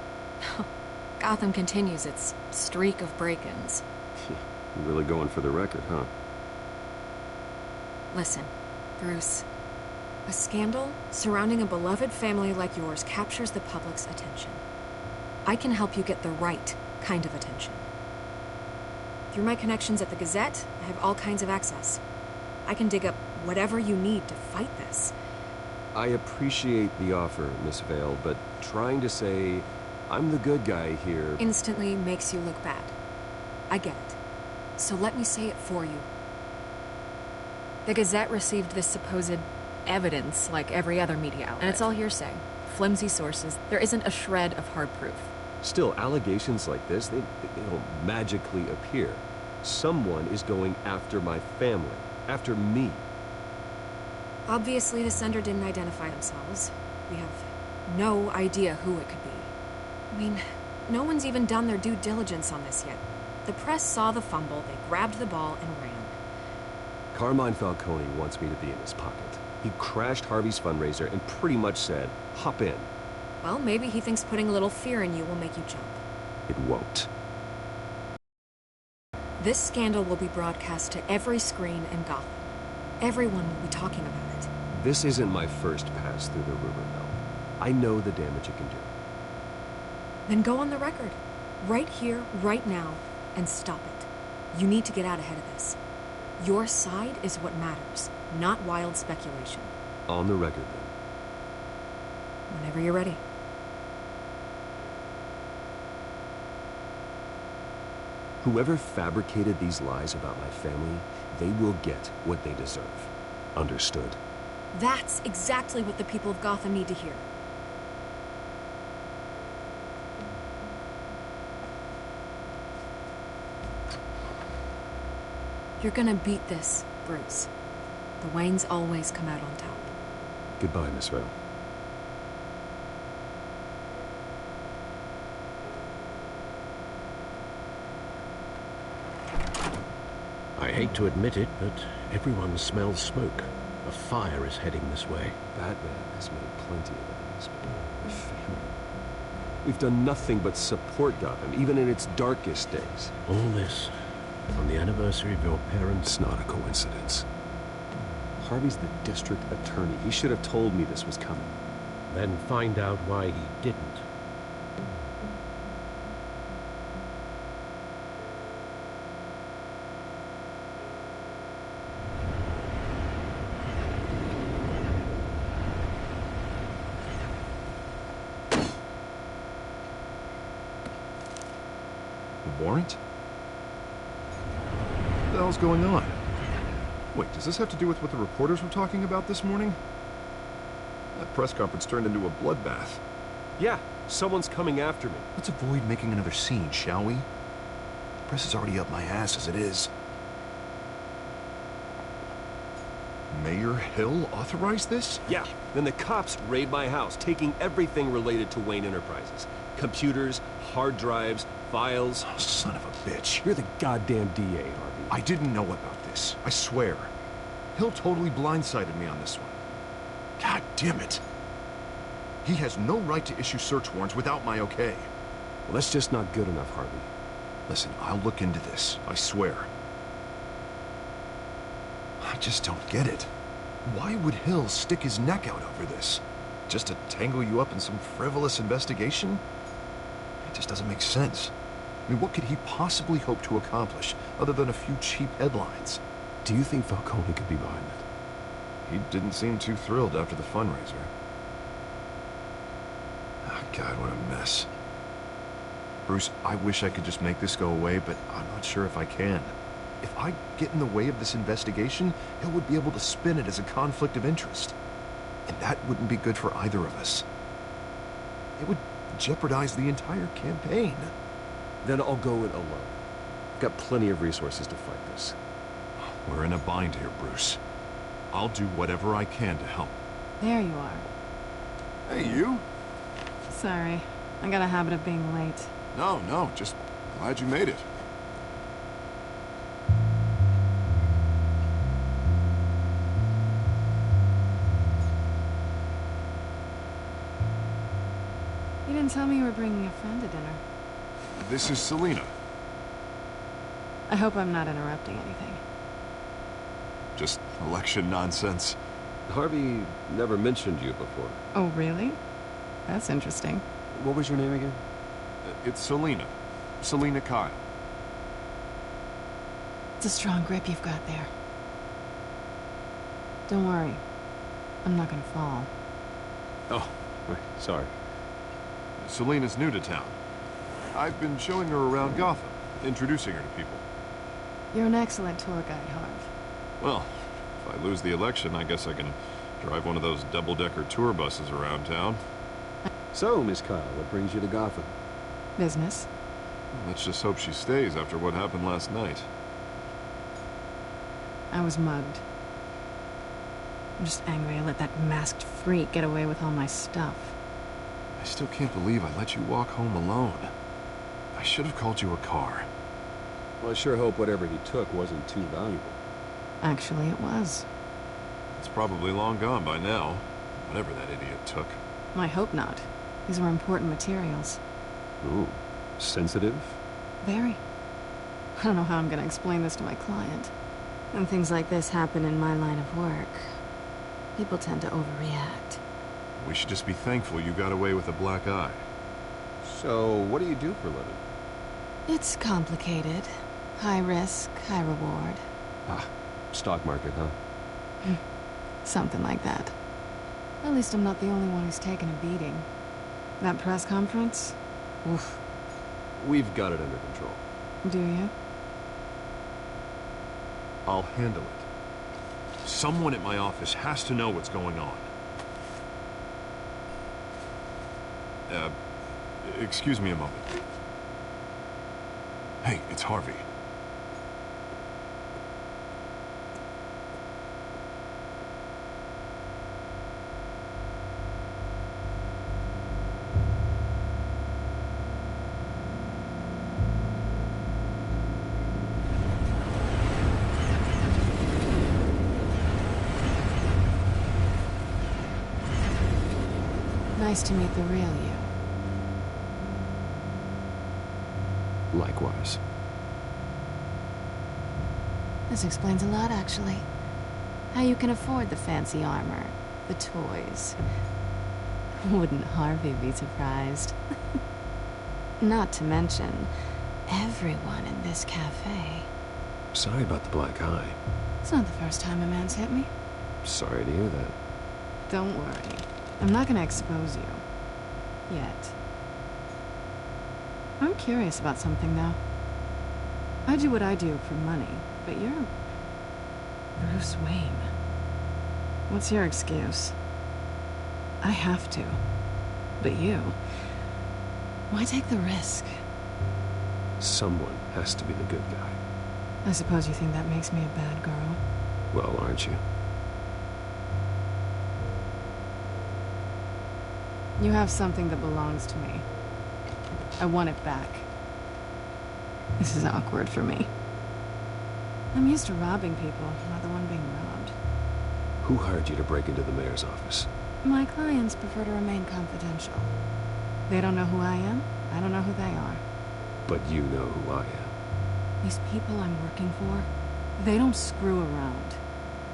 Gotham continues its streak of break-ins. You're really going for the record, huh? Listen, Bruce. A scandal surrounding a beloved family like yours captures the public's attention. I can help you get the right kind of attention. Through my connections at the Gazette, I have all kinds of access. I can dig up whatever you need to fight this. I appreciate the offer, Miss Vale, but trying to say I'm the good guy here instantly makes you look bad. I get it. So let me say it for you. The Gazette received this supposed evidence like every other media outlet. And it's all hearsay. Flimsy sources. There isn't a shred of hard proof. Still, allegations like this, they don't magically appear. Someone is going after my family, after me. Obviously, the sender didn't identify themselves. We have no idea who it could be. I mean, no one's even done their due diligence on this yet. The press saw the fumble, they grabbed the ball and ran. Carmine Falcone wants me to be in his pocket. He crashed Harvey's fundraiser and pretty much said, hop in. Well, maybe he thinks putting a little fear in you will make you jump. It won't. This scandal will be broadcast to every screen in Gotham. Everyone will be talking about it. This isn't my first pass through the rumor mill. I know the damage it can do. Then go on the record. Right here, right now, and stop it. You need to get out ahead of this. Your side is what matters, not wild speculation. On the record, then. Whenever you're ready. Whoever fabricated these lies about my family, they will get what they deserve. Understood? That's exactly what the people of Gotham need to hear. You're gonna beat this, Bruce. The Waynes always come out on top. Goodbye, Miss Vale. I hate to admit it, but everyone smells smoke. A fire is heading this way. Batman has made plenty of enemies, but my family... We've done nothing but support Gotham, even in its darkest days. All this on the anniversary of your parents'... It's not a coincidence. Harvey's the district attorney. He should have told me this was coming. Then find out why he didn't. Warrant? What the hell's going on? Wait, does this have to do with what the reporters were talking about this morning? That press conference turned into a bloodbath. Yeah, someone's coming after me. Let's avoid making another scene, shall we? The press is already up my ass as it is. Mayor Hill authorized this? Yeah, then the cops raid my house, taking everything related to Wayne Enterprises. Computers, hard drives, files. Oh, son of a bitch. You're the goddamn DA, Harvey. I didn't know about this. I swear. Hill totally blindsided me on this one. God damn it. He has no right to issue search warrants without my okay. Well, that's just not good enough, Harvey. Listen, I'll look into this. I swear. I just don't get it. Why would Hill stick his neck out over this? Just to tangle you up in some frivolous investigation? It just doesn't make sense. I mean, what could he possibly hope to accomplish other than a few cheap headlines? Do you think Falcone could be behind it? He didn't seem too thrilled after the fundraiser. Oh, God, what a mess. Bruce, I wish I could just make this go away, but I'm not sure if I can. If I get in the way of this investigation, Hill would be able to spin it as a conflict of interest. And that wouldn't be good for either of us. It would jeopardize the entire campaign. Then I'll go it alone. I've got plenty of resources to fight this. We're in a bind here, Bruce. I'll do whatever I can to help. There you are. Hey, you? Sorry. I got a habit of being late. No, just glad you made it. You didn't tell me you were bringing a friend to dinner. This is Selina. I hope I'm not interrupting anything. Just election nonsense. Harvey never mentioned you before. Oh, really? That's interesting. What was your name again? It's Selina. Selina Kyle. It's a strong grip you've got there. Don't worry. I'm not gonna fall. Oh, right, sorry. Selena's new to town. I've been showing her around Gotham, introducing her to people. You're an excellent tour guide, Harv. Well, if I lose the election, I guess I can drive one of those double-decker tour buses around town. So, Miss Kyle, what brings you to Gotham? Business. Well, let's just hope she stays after what happened last night. I was mugged. I'm just angry I let that masked freak get away with all my stuff. I still can't believe I let you walk home alone. I should have called you a car. Well, I sure hope whatever he took wasn't too valuable. Actually, it was. It's probably long gone by now, whatever that idiot took. I hope not. These were important materials. Ooh, sensitive? Very. I don't know how I'm gonna explain this to my client. When things like this happen in my line of work, people tend to overreact. We should just be thankful you got away with a black eye. So, what do you do for a living? It's complicated. High risk, high reward. Ah, stock market, huh? Something like that. At least I'm not the only one who's taken a beating. That press conference? Oof. We've got it under control. Do you? I'll handle it. Someone at my office has to know what's going on. Excuse me a moment. Hey, it's Harvey. Nice to meet the real you. Likewise. This explains a lot, actually. How you can afford the fancy armor, the toys. Wouldn't Harvey be surprised? Not to mention, everyone in this cafe. Sorry about the black eye. It's not the first time a man's hit me. Sorry to hear that. Don't worry. I'm not gonna expose you. Yet. I'm curious about something, though. I do what I do for money, but you're Bruce Wayne. What's your excuse? I have to. But you... why take the risk? Someone has to be the good guy. I suppose you think that makes me a bad girl. Well, aren't you? You have something that belongs to me. I want it back. This is awkward for me. I'm used to robbing people, not the one being robbed. Who hired you to break into the mayor's office? My clients prefer to remain confidential. They don't know who I am. I don't know who they are. But you know who I am. These people I'm working for, they don't screw around.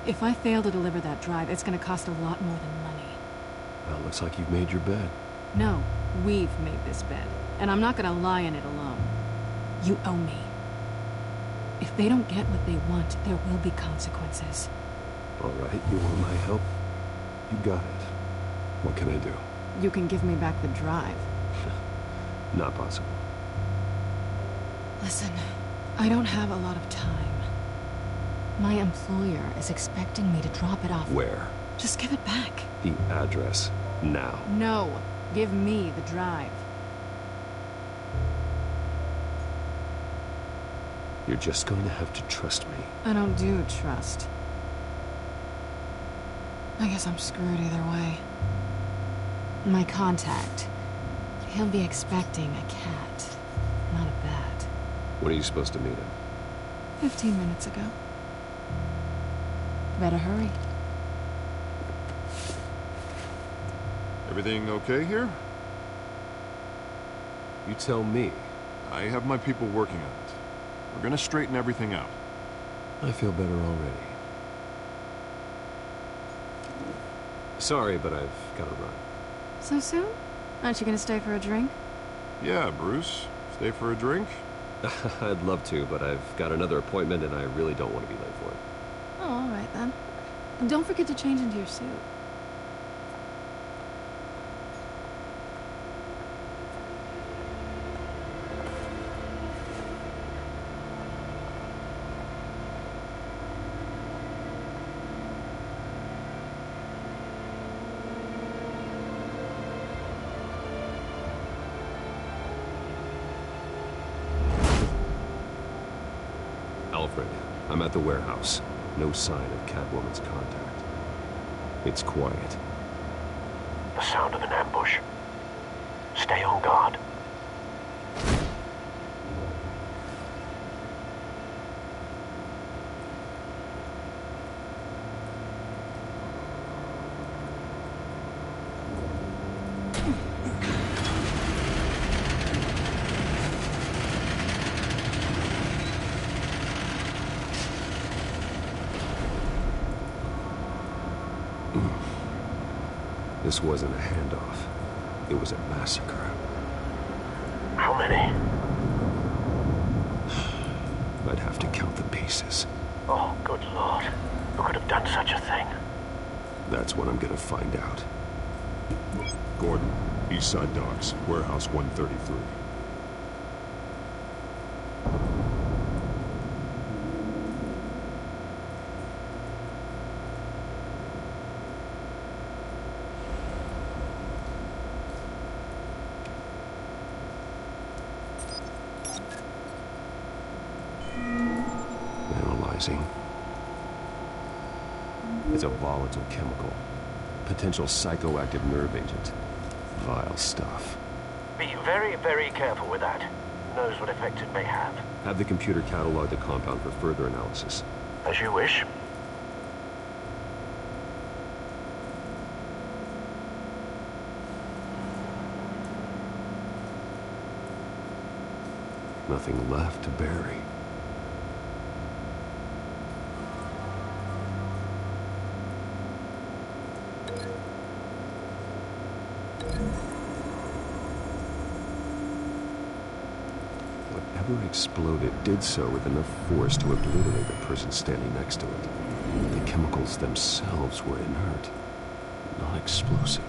If I fail to deliver that drive, it's gonna cost a lot more than money. Well, looks like you've made your bed. No, we've made this bed, and I'm not gonna lie in it alone. You owe me. If they don't get what they want, there will be consequences. All right, you want my help? You got it. What can I do? You can give me back the drive. Not possible. Listen, I don't have a lot of time. My employer is expecting me to drop it off. Where? Just give it back. The address, now. No, give me the drive. You're just going to have to trust me. I don't do trust. I guess I'm screwed either way. My contact, he'll be expecting a cat, not a bat. When are you supposed to meet him? 15 minutes ago. Better hurry. Everything okay here? You tell me. I have my people working on it. We're gonna straighten everything out. I feel better already. Sorry, but I've got to run. So soon? Aren't you gonna stay for a drink? Yeah, Bruce. Stay for a drink? I'd love to, but I've got another appointment and I really don't want to be late for it. Oh, all right then. And don't forget to change into your suit. Alfred, I'm at the warehouse. No sign of Catwoman's contact. It's quiet. The sound of an ambush. Stay on guard. This wasn't a handoff. It was a massacre. How many? I'd have to count the pieces. Oh, good Lord. Who could have done such a thing? That's what I'm gonna find out. Gordon, East Side Docks, Warehouse 133. Analyzing. It's a volatile chemical. Potential psychoactive nerve agent. Vile stuff. Be very, very careful with that. Who knows what effects it may have. Have the computer catalog the compound for further analysis. As you wish. Nothing left to bury. Whatever exploded did so with enough force to obliterate the person standing next to it. The chemicals themselves were inert, not explosive.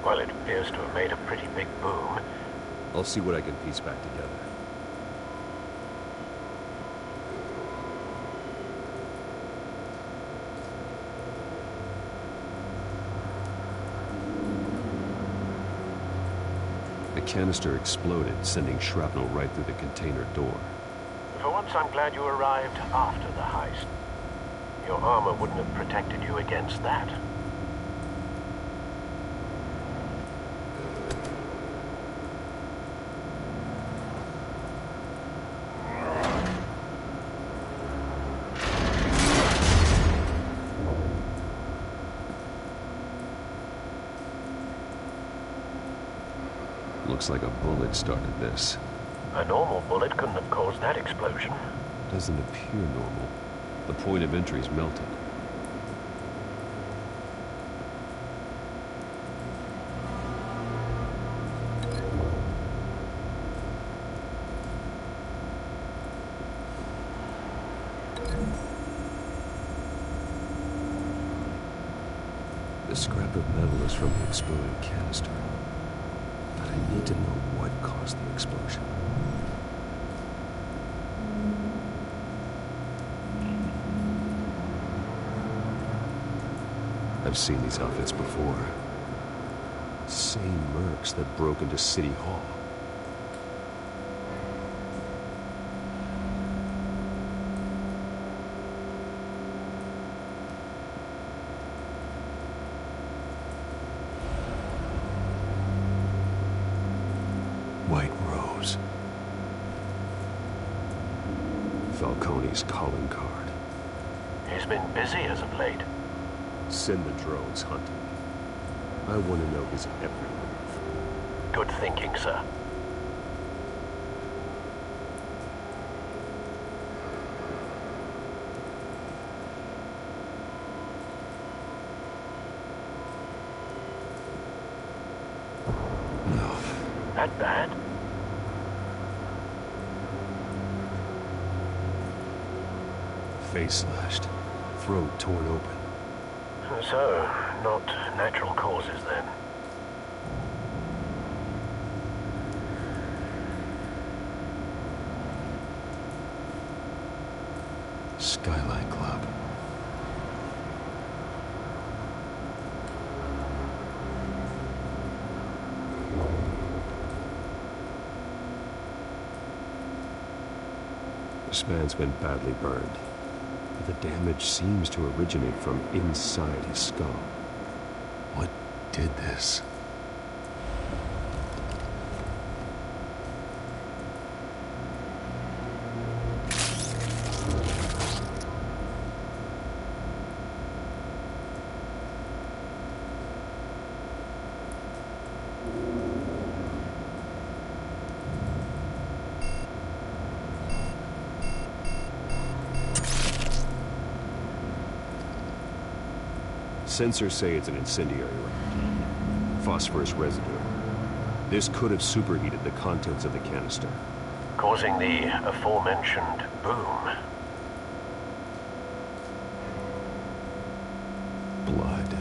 Well, it appears to have made a pretty big boom. I'll see what I can piece back together. The canister exploded, sending shrapnel right through the container door. For once, I'm glad you arrived after the heist. Your armor wouldn't have protected you against that. Looks like a bullet started this. A normal bullet couldn't have caused that explosion. Doesn't appear normal. The point of entry's melted. The scrap of metal is from the exploded canister. But I need to know what caused the explosion. I've seen these outfits before. Same mercs that broke into City Hall. White Rose. Falcone's calling card. He's been busy as of late. Send the drones hunting. I want to know his every move. Good thinking, sir. No. That bad? face slashed, throat torn open. So, not natural causes then? Skylight Club. This man's been badly burned, but the damage seems to originate from inside his skull. What did this? Sensors say it's an incendiary round. Phosphorus residue. This could have superheated the contents of the canister, causing the aforementioned boom. Blood,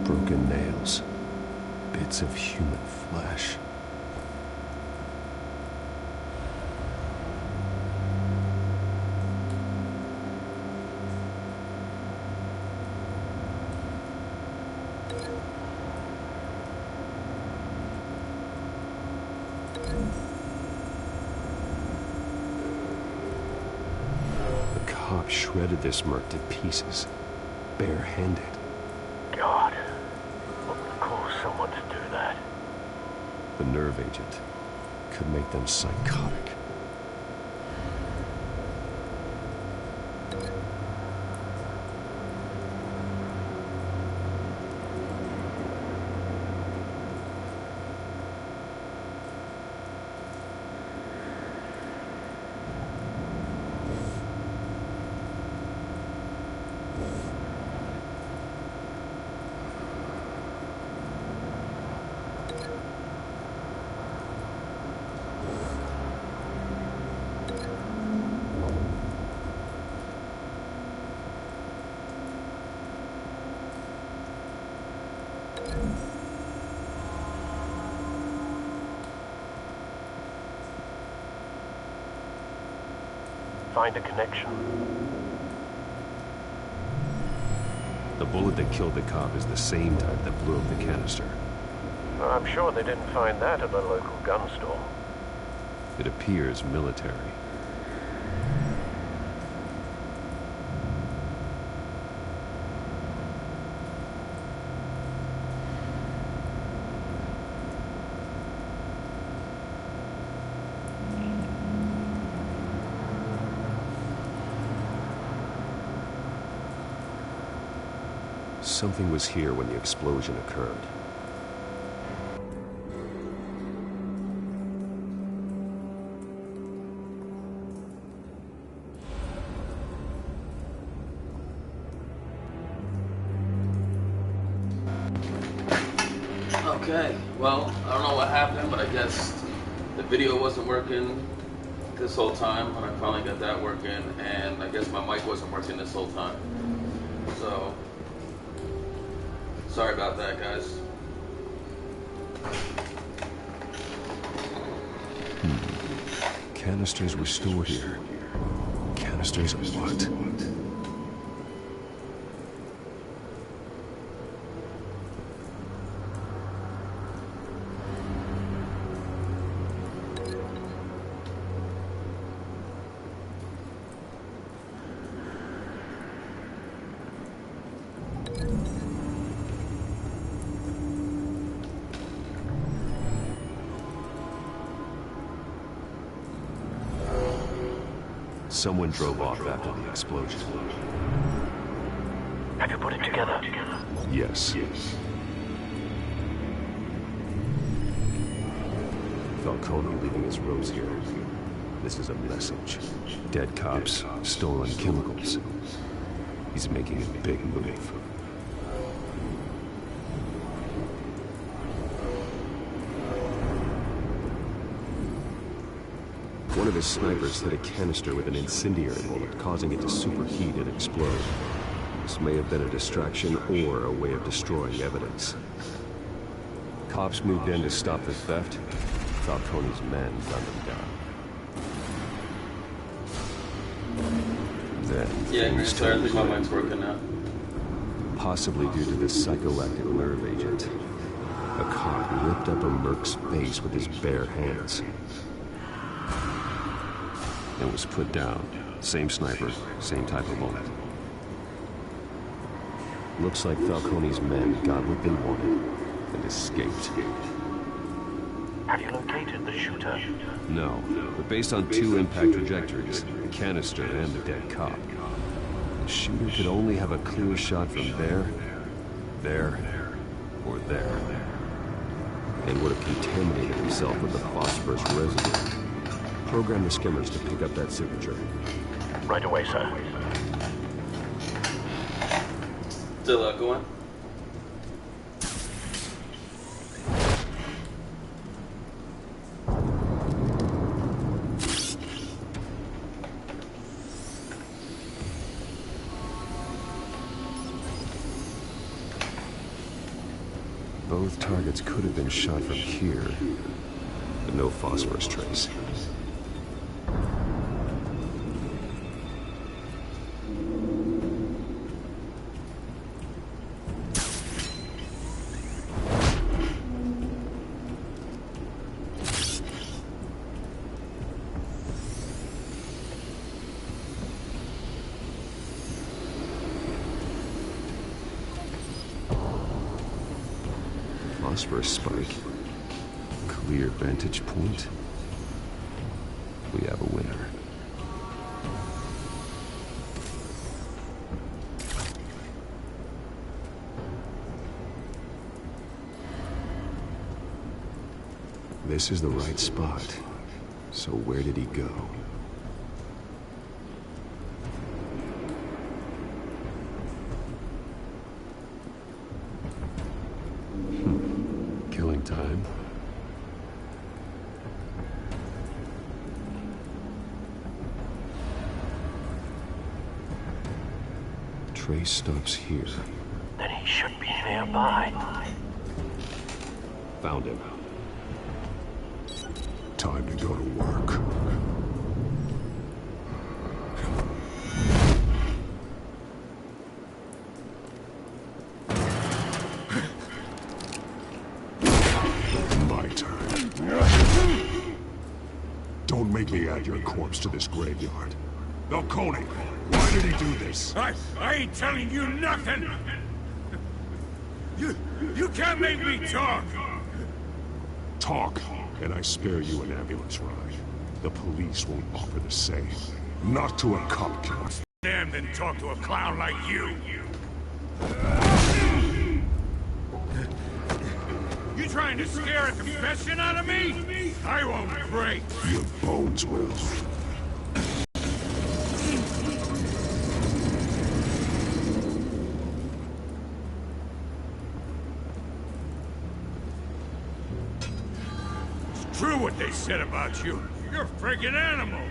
broken nails, bits of human flesh. Shredded this merc to pieces, barehanded. God, what would cause someone to do that? The nerve agent could make them psychotic. Find a connection? The bullet that killed the cop is the same type that blew up the canister. I'm sure they didn't find that at the local gun store. It appears military. Something was here when the explosion occurred. Okay, well, I don't know what happened, but I guess the video wasn't working this whole time, and I finally got that working, and I guess my mic wasn't working this whole time. So, sorry about that, guys. Canisters were stored here. Canisters of what? Someone drove off after the explosion. Have you put it together? Yes. Falcone leaving his rose here. This is a message. Dead cops, stolen chemicals. He's making a big move. One of his snipers hit a canister with an incendiary bullet, causing it to superheat and explode. This may have been a distraction or a way of destroying evidence. Cops moved in to stop the theft. Falcone's men gunned them down. Then things sorry, I turned think my mic's working now. Possibly due to the psychoactive nerve agent. A cop ripped up a merc's face with his bare hands. And was put down. Same sniper, same type of bullet. Looks like Falcone's men got what they wanted and escaped. Have you located the shooter? No, but based on two impact trajectories, the canister and the dead cop, the shooter could only have a clear shot from there, or there. And would have contaminated himself with the phosphorus residue. Program the skimmers to pick up that signature. Right away, sir. Still going? Both targets could have been shot from here, but no phosphorus trace. Phosphorus spike. Clear vantage point. We have a winner. This is the right spot. So where did he go? Killing time. Trace stops here. Then he should be nearby. Found him. Time to go to work. My turn. Don't make me add your corpse to this graveyard. Falcone, why did he do this? I ain't telling you nothing! You can't make me talk! Talk, and I spare you an ambulance ride. The police won't offer the same. Not to a cop killer. Damn, then talk to a clown like you! You trying to scare a confession out of me? I won't break! Your bones will. True what they said about you. You're a friggin' animal.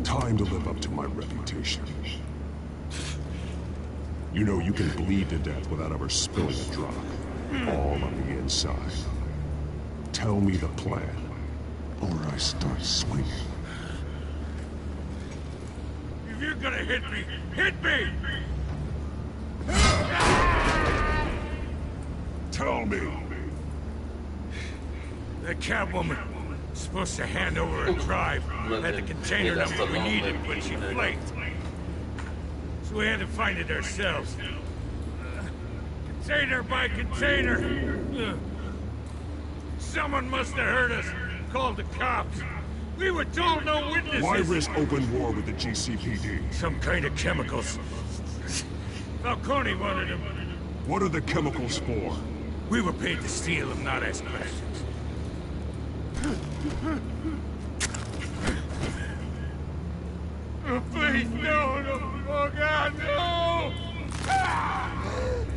Time to live up to my reputation. You know you can bleed to death without ever spilling a drop. All on the inside. Tell me the plan, or I start swinging. If you're gonna hit me, hit me! Tell me! The Catwoman was supposed to hand over a drive. Had the container number we needed, but she flaked. So we had to find it ourselves. Container by container. Someone must have heard us. Called the cops. We were told no witnesses. Why risk open war with the GCPD? Some kind of chemicals. Falcone wanted them. What are the chemicals for? We were paid to steal them, not ask questions. Oh, please, no. Oh, God, no!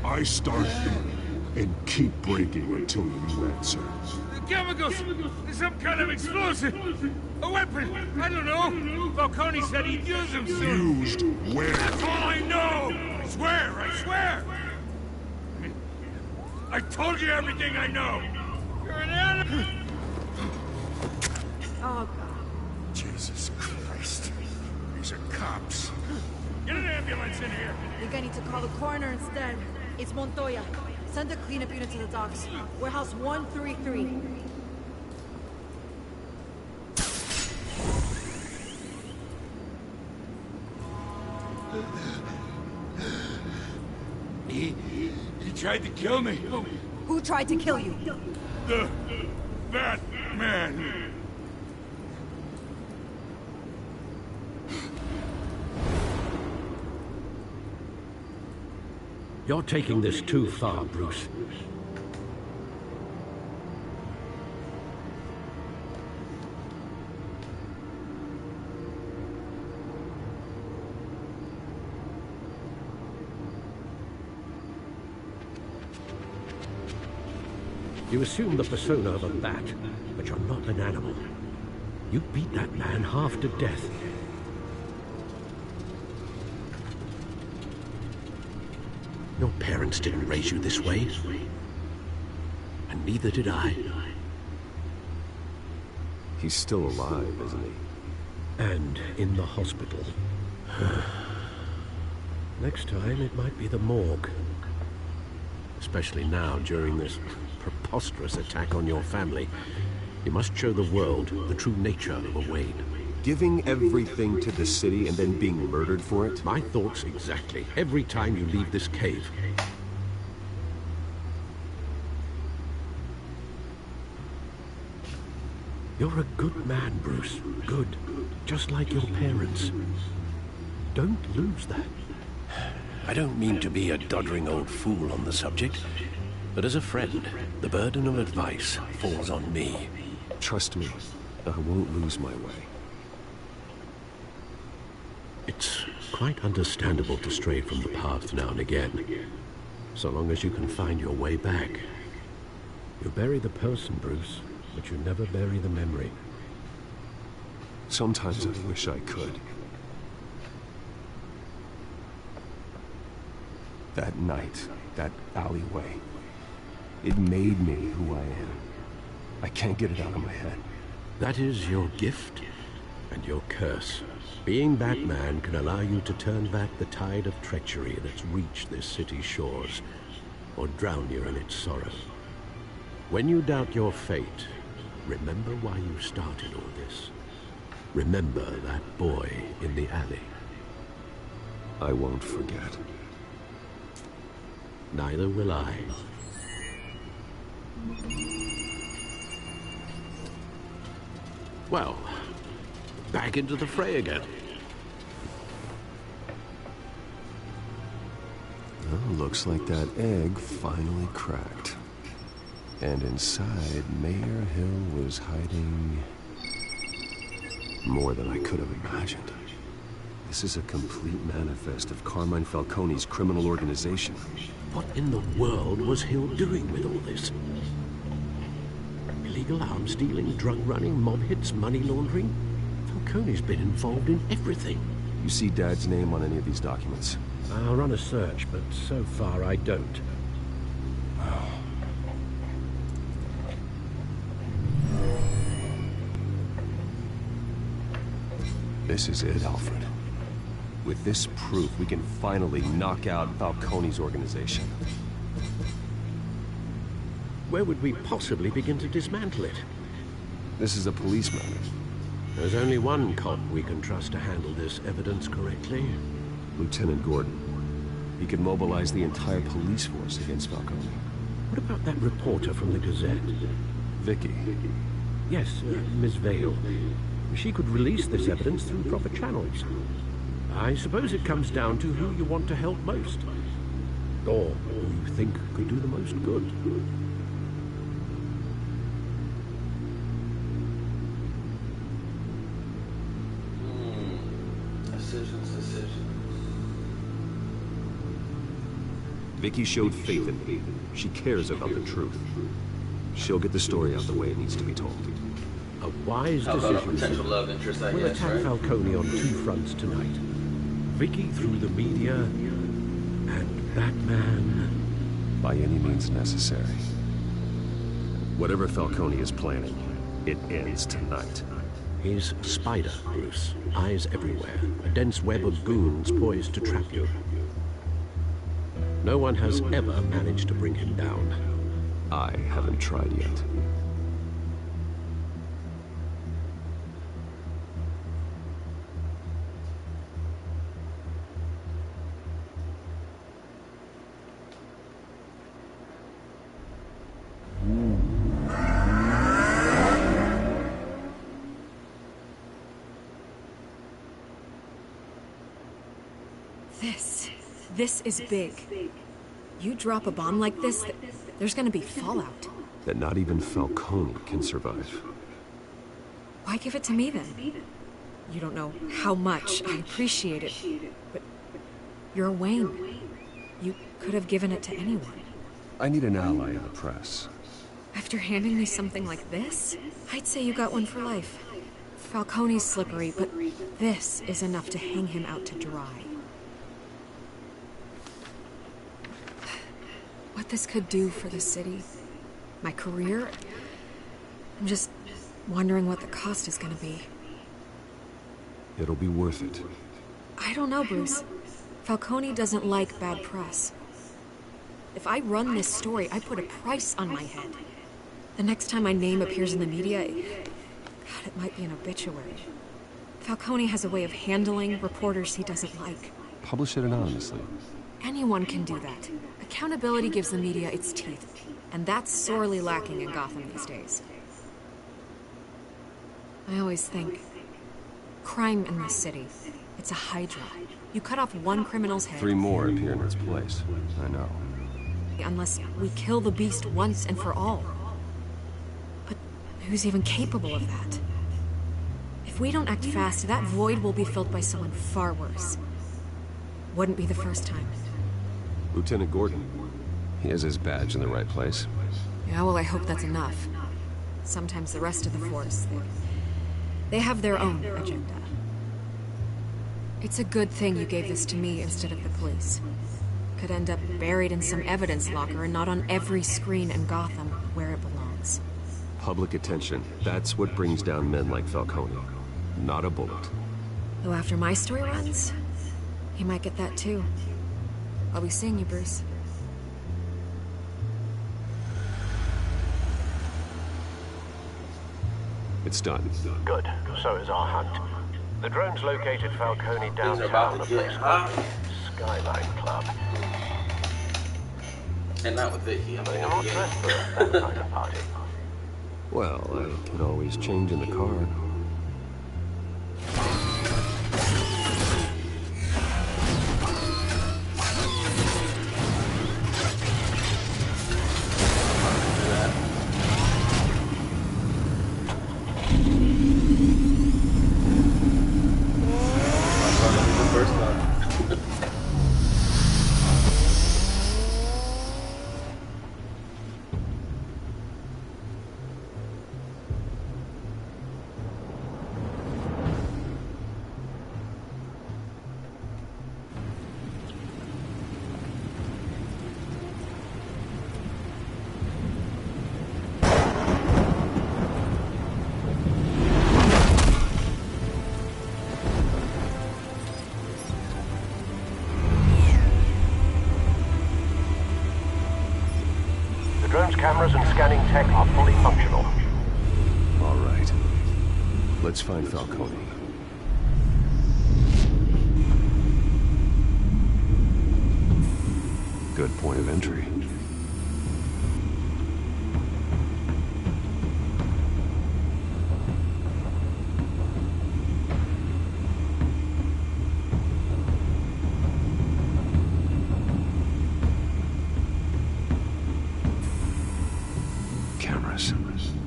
I start here. And keep breaking until you answer. Chemicals! Some kind of explosive! A weapon! I don't know! Falcone said he'd use them soon! Used where? That's all I know! I swear! I swear! I told you everything I know! You're an animal! Oh, God. Jesus Christ. These are cops. Get an ambulance in here! I think I need to call the coroner instead. It's Montoya. Send a cleanup unit to the docks. Warehouse 133. He tried to kill me. Who tried to kill you? That man. You're taking this too far, Bruce. You assume the persona of a bat, but you're not an animal. You beat that man half to death. Your parents didn't raise you this way. And neither did I. He's still alive, isn't he? And in the hospital. Next time, it might be the morgue. Especially now, during this preposterous attack on your family. You must show the world the true nature of a Wayne. Giving everything to the city and then being murdered for it? My thoughts exactly. Every time you leave this cave. You're a good man, Bruce. Good. Just like your parents. Don't lose that. I don't mean to be a doddering old fool on the subject, but as a friend, the burden of advice falls on me. Trust me, I won't lose my way. It's quite understandable to stray from the path now and again, so long as you can find your way back. You bury the person, Bruce, but you never bury the memory. Sometimes I wish I could. That night, that alleyway, it made me who I am. I can't get it out of my head. That is your gift and your curse. Being Batman can allow you to turn back the tide of treachery that's reached this city's shores, or drown you in its sorrow. When you doubt your fate, remember why you started all this. Remember that boy in the alley. I won't forget. Neither will I. Well, back into the fray again. Well, looks like that egg finally cracked. And inside, Mayor Hill was hiding more than I could have imagined. This is a complete manifest of Carmine Falcone's criminal organization. What in the world was Hill doing with all this? Illegal arms dealing, drug running, mob hits, money laundering? Falcone's been involved in everything. You see Dad's name on any of these documents? I'll run a search, but so far I don't. This is it, Alfred. With this proof, we can finally knock out Falcone's organization. Where would we possibly begin to dismantle it? This is a police matter. There's only one cop we can trust to handle this evidence correctly. Lieutenant Gordon. He could mobilize the entire police force against Falcone. What about that reporter from the Gazette? Vicky. Yes, Miss Vale. She could release this evidence through proper channels. I suppose it comes down to who you want to help most. Or who you think could do the most good. Decisions. Vicky showed faith in me. She cares about the truth. She'll get the story out the way it needs to be told. A wise How about a decision. potential love interest, I We'll guess, attack right? Falcone on two fronts tonight. Vicky through the media, and Batman... By any means necessary. Whatever Falcone is planning, it ends tonight. He's a spider, Bruce. Eyes everywhere. A dense web of goons poised to trap you. No one has ever managed to bring him down. I haven't tried yet. This is big. You drop a bomb like this, there's gonna be fallout. That not even Falcone can survive. Why give it to me then? You don't know how much I appreciate it, but you're Wayne. You could have given it to anyone. I need an ally in the press. After handing me something like this, I'd say you got one for life. Falcone's slippery, but this is enough to hang him out to dry. What this could do for the city, my career, I'm just wondering what the cost is gonna be. It'll be worth it. I don't know, Bruce. Falcone doesn't like bad press. If I run this story, I put a price on my head. The next time my name appears in the media, God, it might be an obituary. Falcone has a way of handling reporters he doesn't like. Publish it anonymously. Anyone can do that. Accountability gives the media its teeth, and that's sorely lacking in Gotham these days. I always think, crime in this city, it's a hydra. You cut off one criminal's head... 3 more appear in its place. I know. Unless we kill the beast once and for all. But who's even capable of that? If we don't act fast, that void will be filled by someone far worse. Wouldn't be the first time. Lieutenant Gordon. He has his badge in the right place. Yeah, well, I hope that's enough. Sometimes the rest of the force, they have their own agenda. It's a good thing you gave this to me instead of the police. Could end up buried in some evidence locker and not on every screen in Gotham where it belongs. Public attention. That's what brings down men like Falcone. Not a bullet. Though after my story runs, he might get that too. I'll be seeing you, Bruce. It's done. Good. So is our hunt. The drone's located Falcone downtown, a place called Skyline Club. And not with Vicky. But you're not dressed for that kind of party. Well, I can always change in the car. Drone's cameras and scanning tech are fully functional. All right. Let's find Falcone. Good point of entry. Cameras.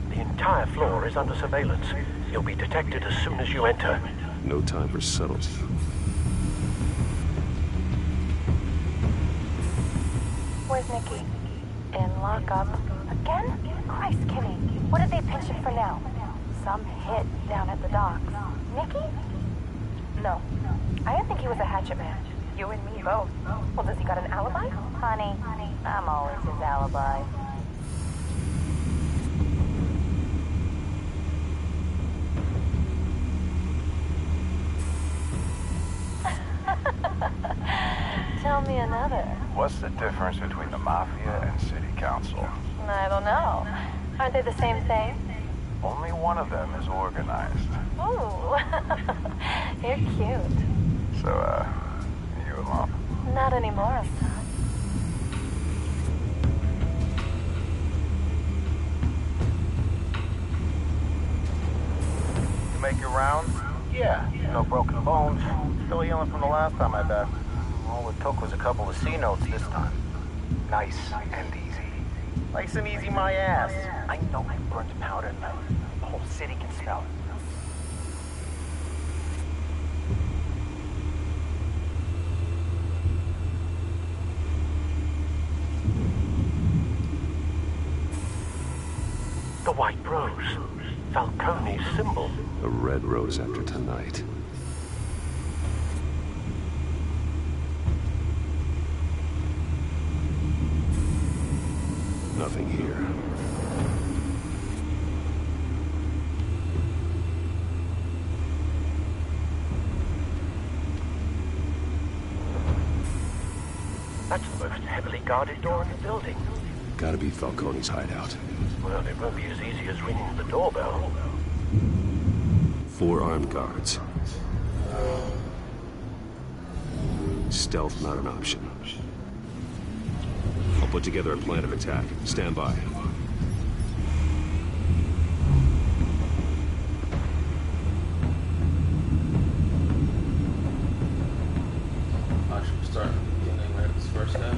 The entire floor is under surveillance. You'll be detected as soon as you enter. No time for subtlety. Where's Nikki? In lockup. Again? Christ, Kimmy. What did they pinch him for now? Some hit down at the docks. Nikki? No. I didn't think he was a hatchet man. You and me both. Well, does he got an alibi? Honey, I'm always his alibi. Tell me another. What's the difference between the Mafia and City Council? I don't know. Aren't they the same thing? Only one of them is organized. Ooh. You're cute. So, you a mom? Not anymore. You make your rounds? Yeah, no broken bones. Still healing from the last time I bet. All it took was a couple of C notes this time. Nice and easy. Nice and easy my ass. I know I burned powder tonight. The whole city can smell it. The white rose. Falcone's symbol. A red rose after tonight. Nothing here. That's the most heavily guarded door in the building. Gotta be Falcone's hideout. Well, it won't be as easy as ringing the doorbell. 4 armed guards. Stealth not an option. I'll put together a plan of attack. Stand by. I should start getting right at this first guy.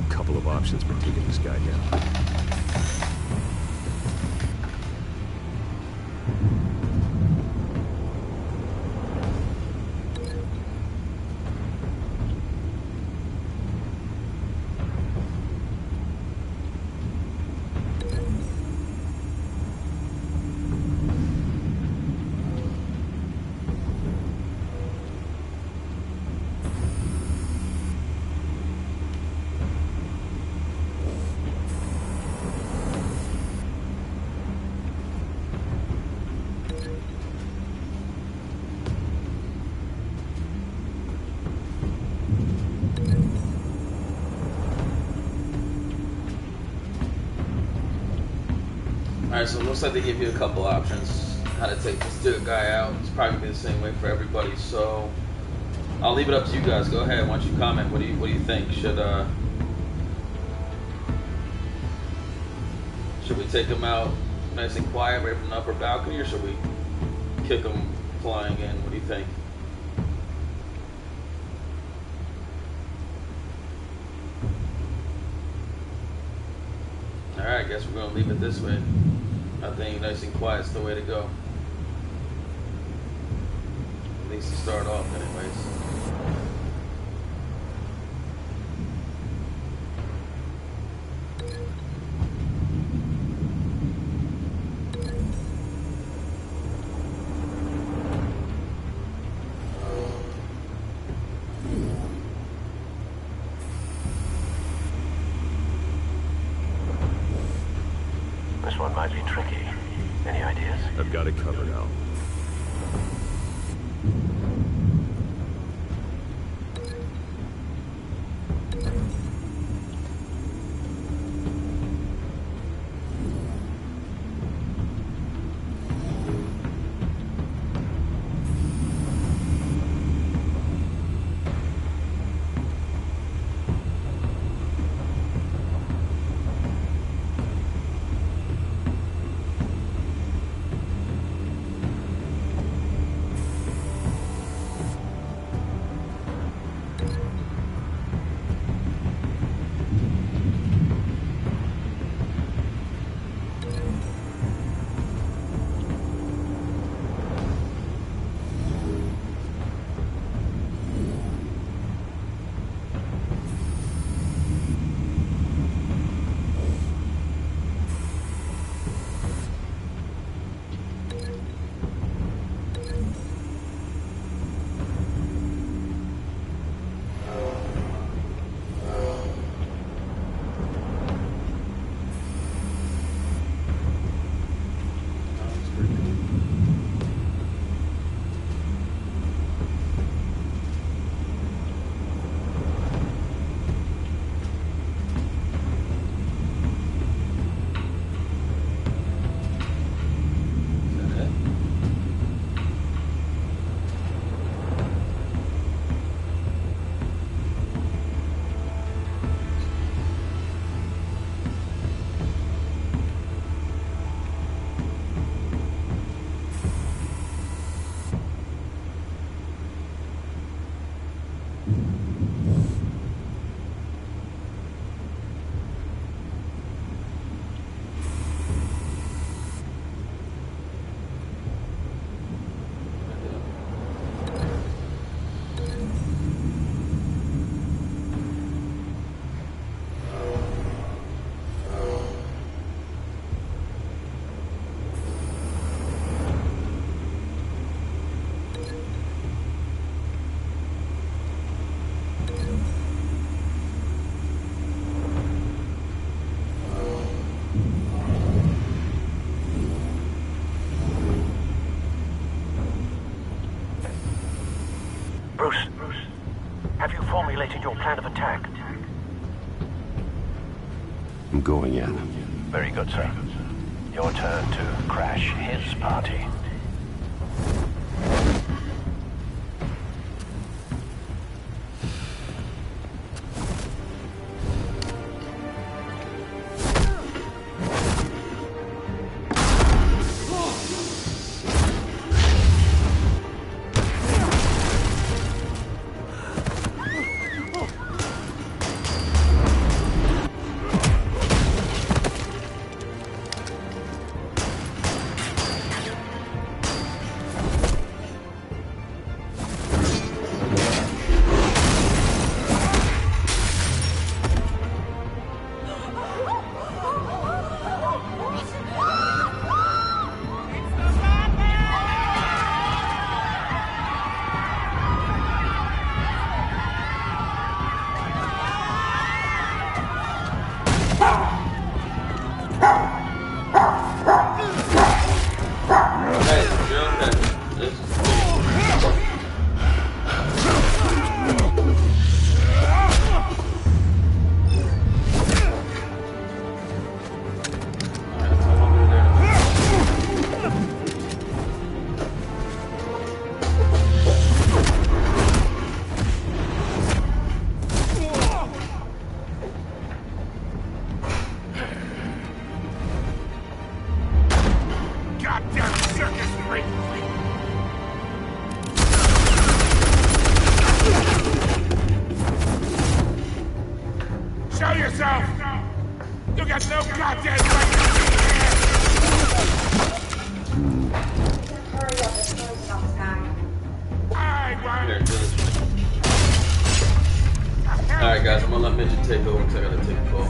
Couple of options for taking this guy down. Alright, so it looks like they give you a couple options how to take this guy out. It's probably gonna be the same way for everybody, so I'll leave it up to you guys. Go ahead, why don't you comment? What do you think? Should we take him out nice and quiet right from the upper balcony, or should we kick him flying in? What do you think? Alright, I guess we're gonna leave it this way. I think nice and quiet's the way to go. At least to start off, anyways. This one might be tricky. Any ideas? I've got it covered, Al. going in. Very good, sir. Your turn to crash his party. Show yourself! You got no goddamn right to be here! Hurry up, it's noisy outside. Alright guys, I'm gonna let Midget take over because I gotta take a call.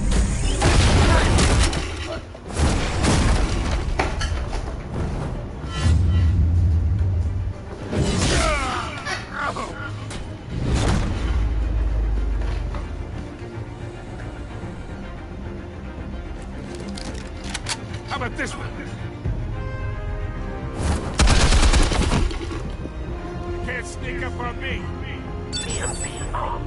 How about this one? You can't sneak up on me. EMP on.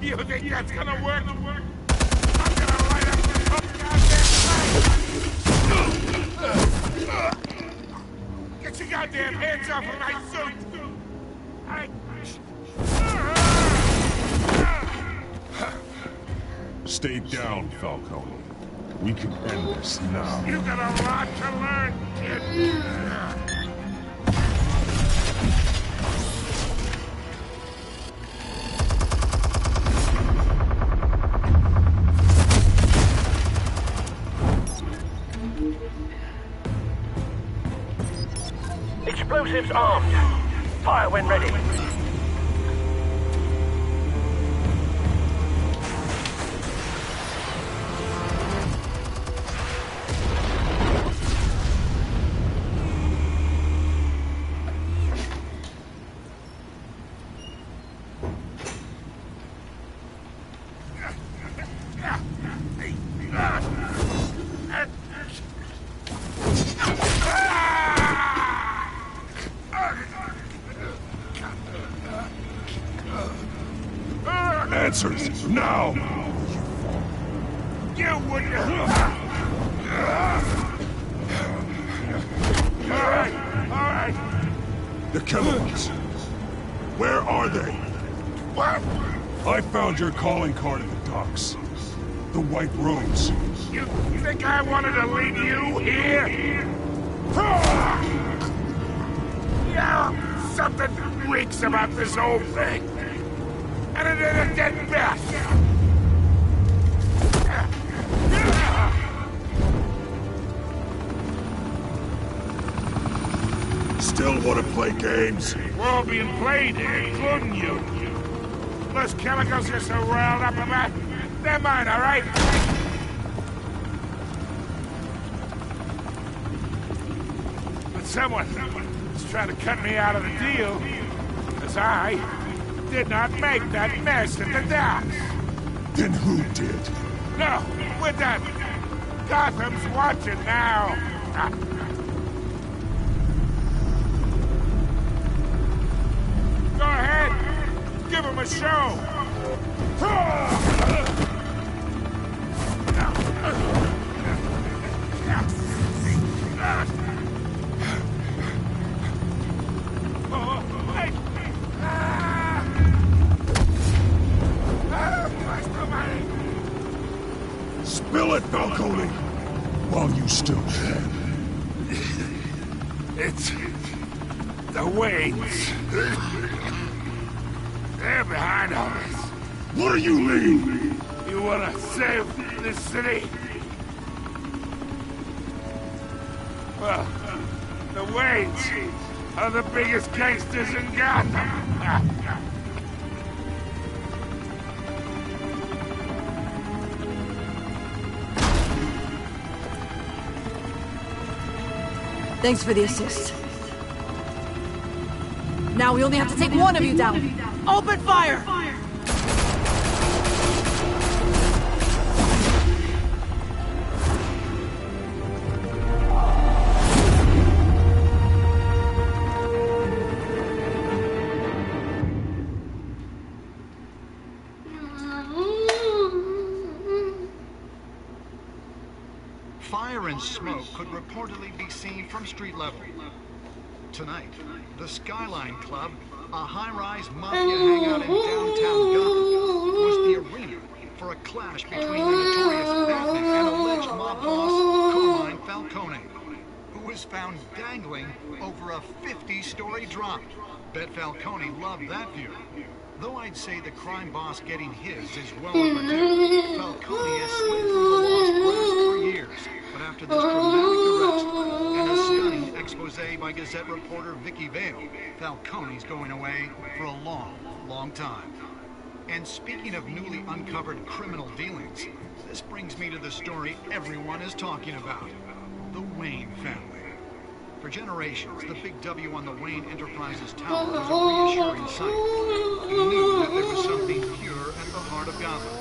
You think that's gonna work? I'm gonna light up this whole goddamn place! Get your goddamn hands off of my suit! Stay down, Falcone. We can end this now. You got a lot to learn, kid! Explosives armed. Fire when ready. Answers, now! You wouldn't have... Alright. The chemicals. Where are they? What? I found your calling card at the docks. The White Rose. You think I wanted to leave you here? Yeah, something reeks about this whole thing. And it ain't a dead bat. Still want to play games? We're all being played here, including you. Those chemicals you're so riled up about, they're mine, all right? But someone is trying to cut me out of the deal, because I did not make that mess at the docks. Then who did? No, we're done. Gotham's watching now. Go ahead. Give him a show. Spill it, Falcone! While you still can. It's the Waynes. They're behind all this. What do you mean? You wanna save this city? Well, the Waynes are the biggest gangsters in Gotham. Thanks for the assist. Now we only have to take one of you down. Open fire! Fire and smoke could reportedly be seen from street level. Tonight, the Skyline Club, a high-rise mafia hangout in downtown Gotham, was the arena for a clash between the notorious Batman and alleged mob boss Carmine Falcone, who was found dangling over a 50-story drop. Bet Falcone loved that view. Though I'd say the crime boss getting his is well overdue, Falcone has slid through the lost grass for years. But after this dramatic arrest and a stunning expose by Gazette reporter Vicky Vale, Falcone's going away for a long, long time. And speaking of newly uncovered criminal dealings, this brings me to the story everyone is talking about. The Wayne family. For generations, the big W on the Wayne Enterprises Tower was a reassuring sight. You knew that there was something pure at the heart of Gotham.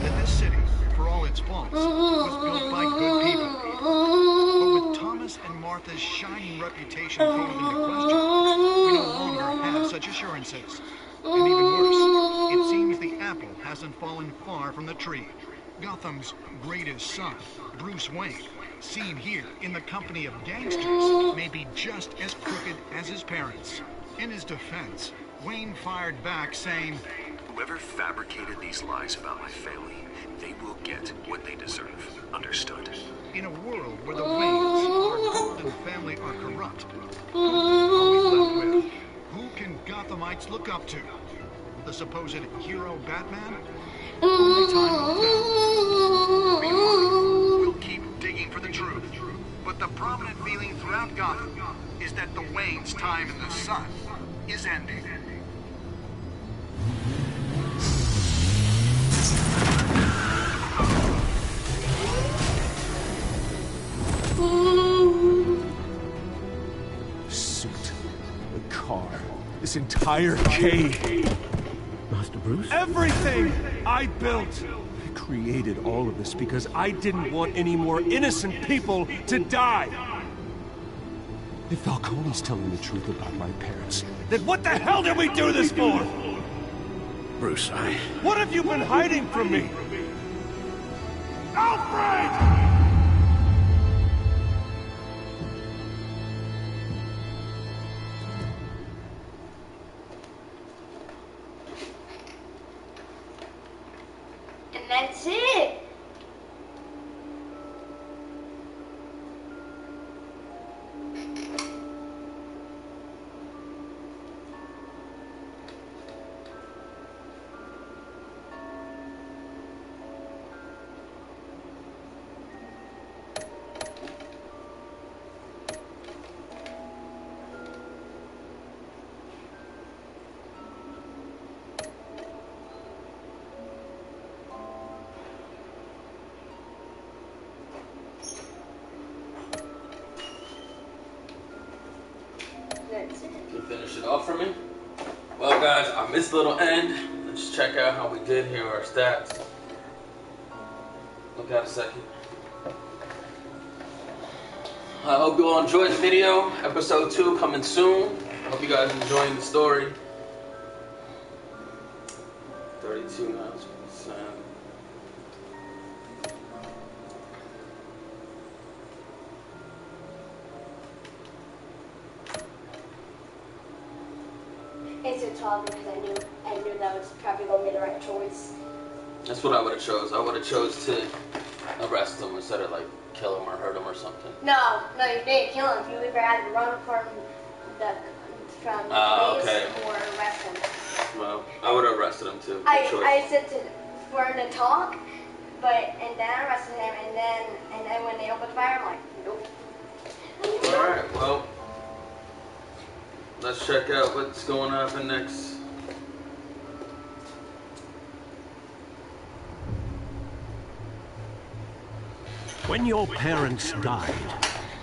That this city, for all its faults, was built by good people. But with Thomas and Martha's shining reputation called into question, we no longer have such assurances. And even worse, it seems the apple hasn't fallen far from the tree. Gotham's greatest son, Bruce Wayne, seen here in the company of gangsters, may be just as crooked as his parents. In his defense, Wayne fired back saying, "Whoever fabricated these lies about my family, they will get what they deserve. Understood?" In a world where the Waynes, our golden family, are corrupt, who are we left with? Who can Gothamites look up to? The supposed hero Batman? Only time will tell. We'll keep digging for the truth. But the prominent feeling throughout Gotham is that the Waynes' time in the sun is ending. The suit, the car, this entire cave. Master Bruce? Everything I built. I created all of this because I didn't want any more innocent people to die. If Falcone's telling the truth about my parents, then what the hell did we do this for? Bruce, What have you been hiding from me? Alfred! And that's it. You finish it off for me? Well, guys, I missed a little end. Let's check out how we did here, our stats. Got a second. I hope you all enjoyed the video. Episode 2 coming soon. Hope you guys enjoying the story. 32 miles per cent. It's a 12 because I knew that was probably gonna be the right choice. That's what I would have chose. I would have chose to arrest him instead of like kill him or hurt him or something. No, you didn't kill him. You either had to run from the police okay. or arrest him. Well, I would have arrested him too. Good choice. I said for him to talk, and then I arrested him, and then when they opened fire, I'm like, nope. All right, well, let's check out what's going to happen next. When your parents died,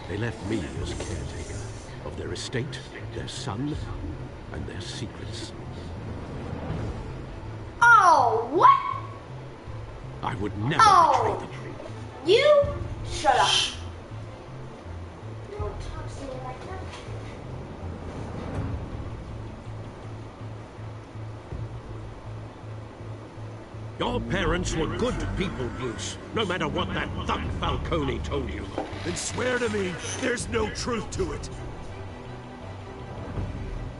they left me as caretaker of their estate, their son, and their secrets. Oh, what? I would never betray them. You? Shut up. Don't talk to me like that. Your parents were good people, Bruce, no matter what that thug Falcone told you. Then swear to me there's no truth to it.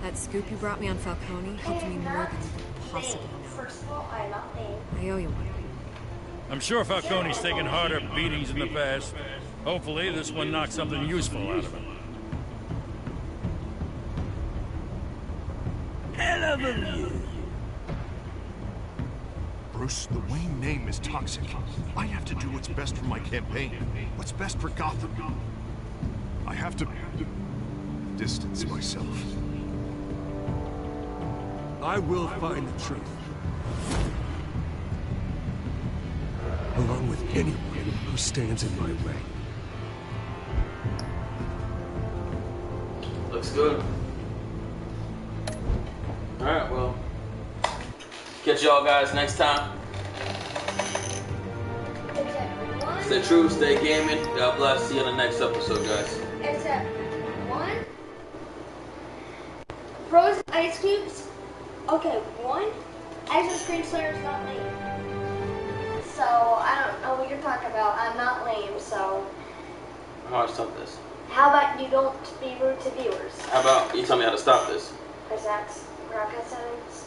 That scoop you brought me on Falcone helped me more than you could possibly know. First of all, I'm not lame. I owe you one. I'm sure Falcone's taken harder beatings in the past. Hopefully, this one knocks something useful out of him. Hell of a view. Bruce, the Wayne name is toxic. I have to do what's best for my campaign. What's best for Gotham. I have to distance myself. I will find the truth. Along with anyone who stands in my way. Looks good. Alright, well. Catch y'all guys next time. Stay true, stay gaming. God bless. See you on the next episode, guys. Except one. Frozen ice cubes. Okay, one. Ice cream slayer is not lame. So I don't know what you're talking about. I'm not lame. So How do I stop this? how about you don't be rude to viewers? How about you tell me how to stop this? Because that's rocket science.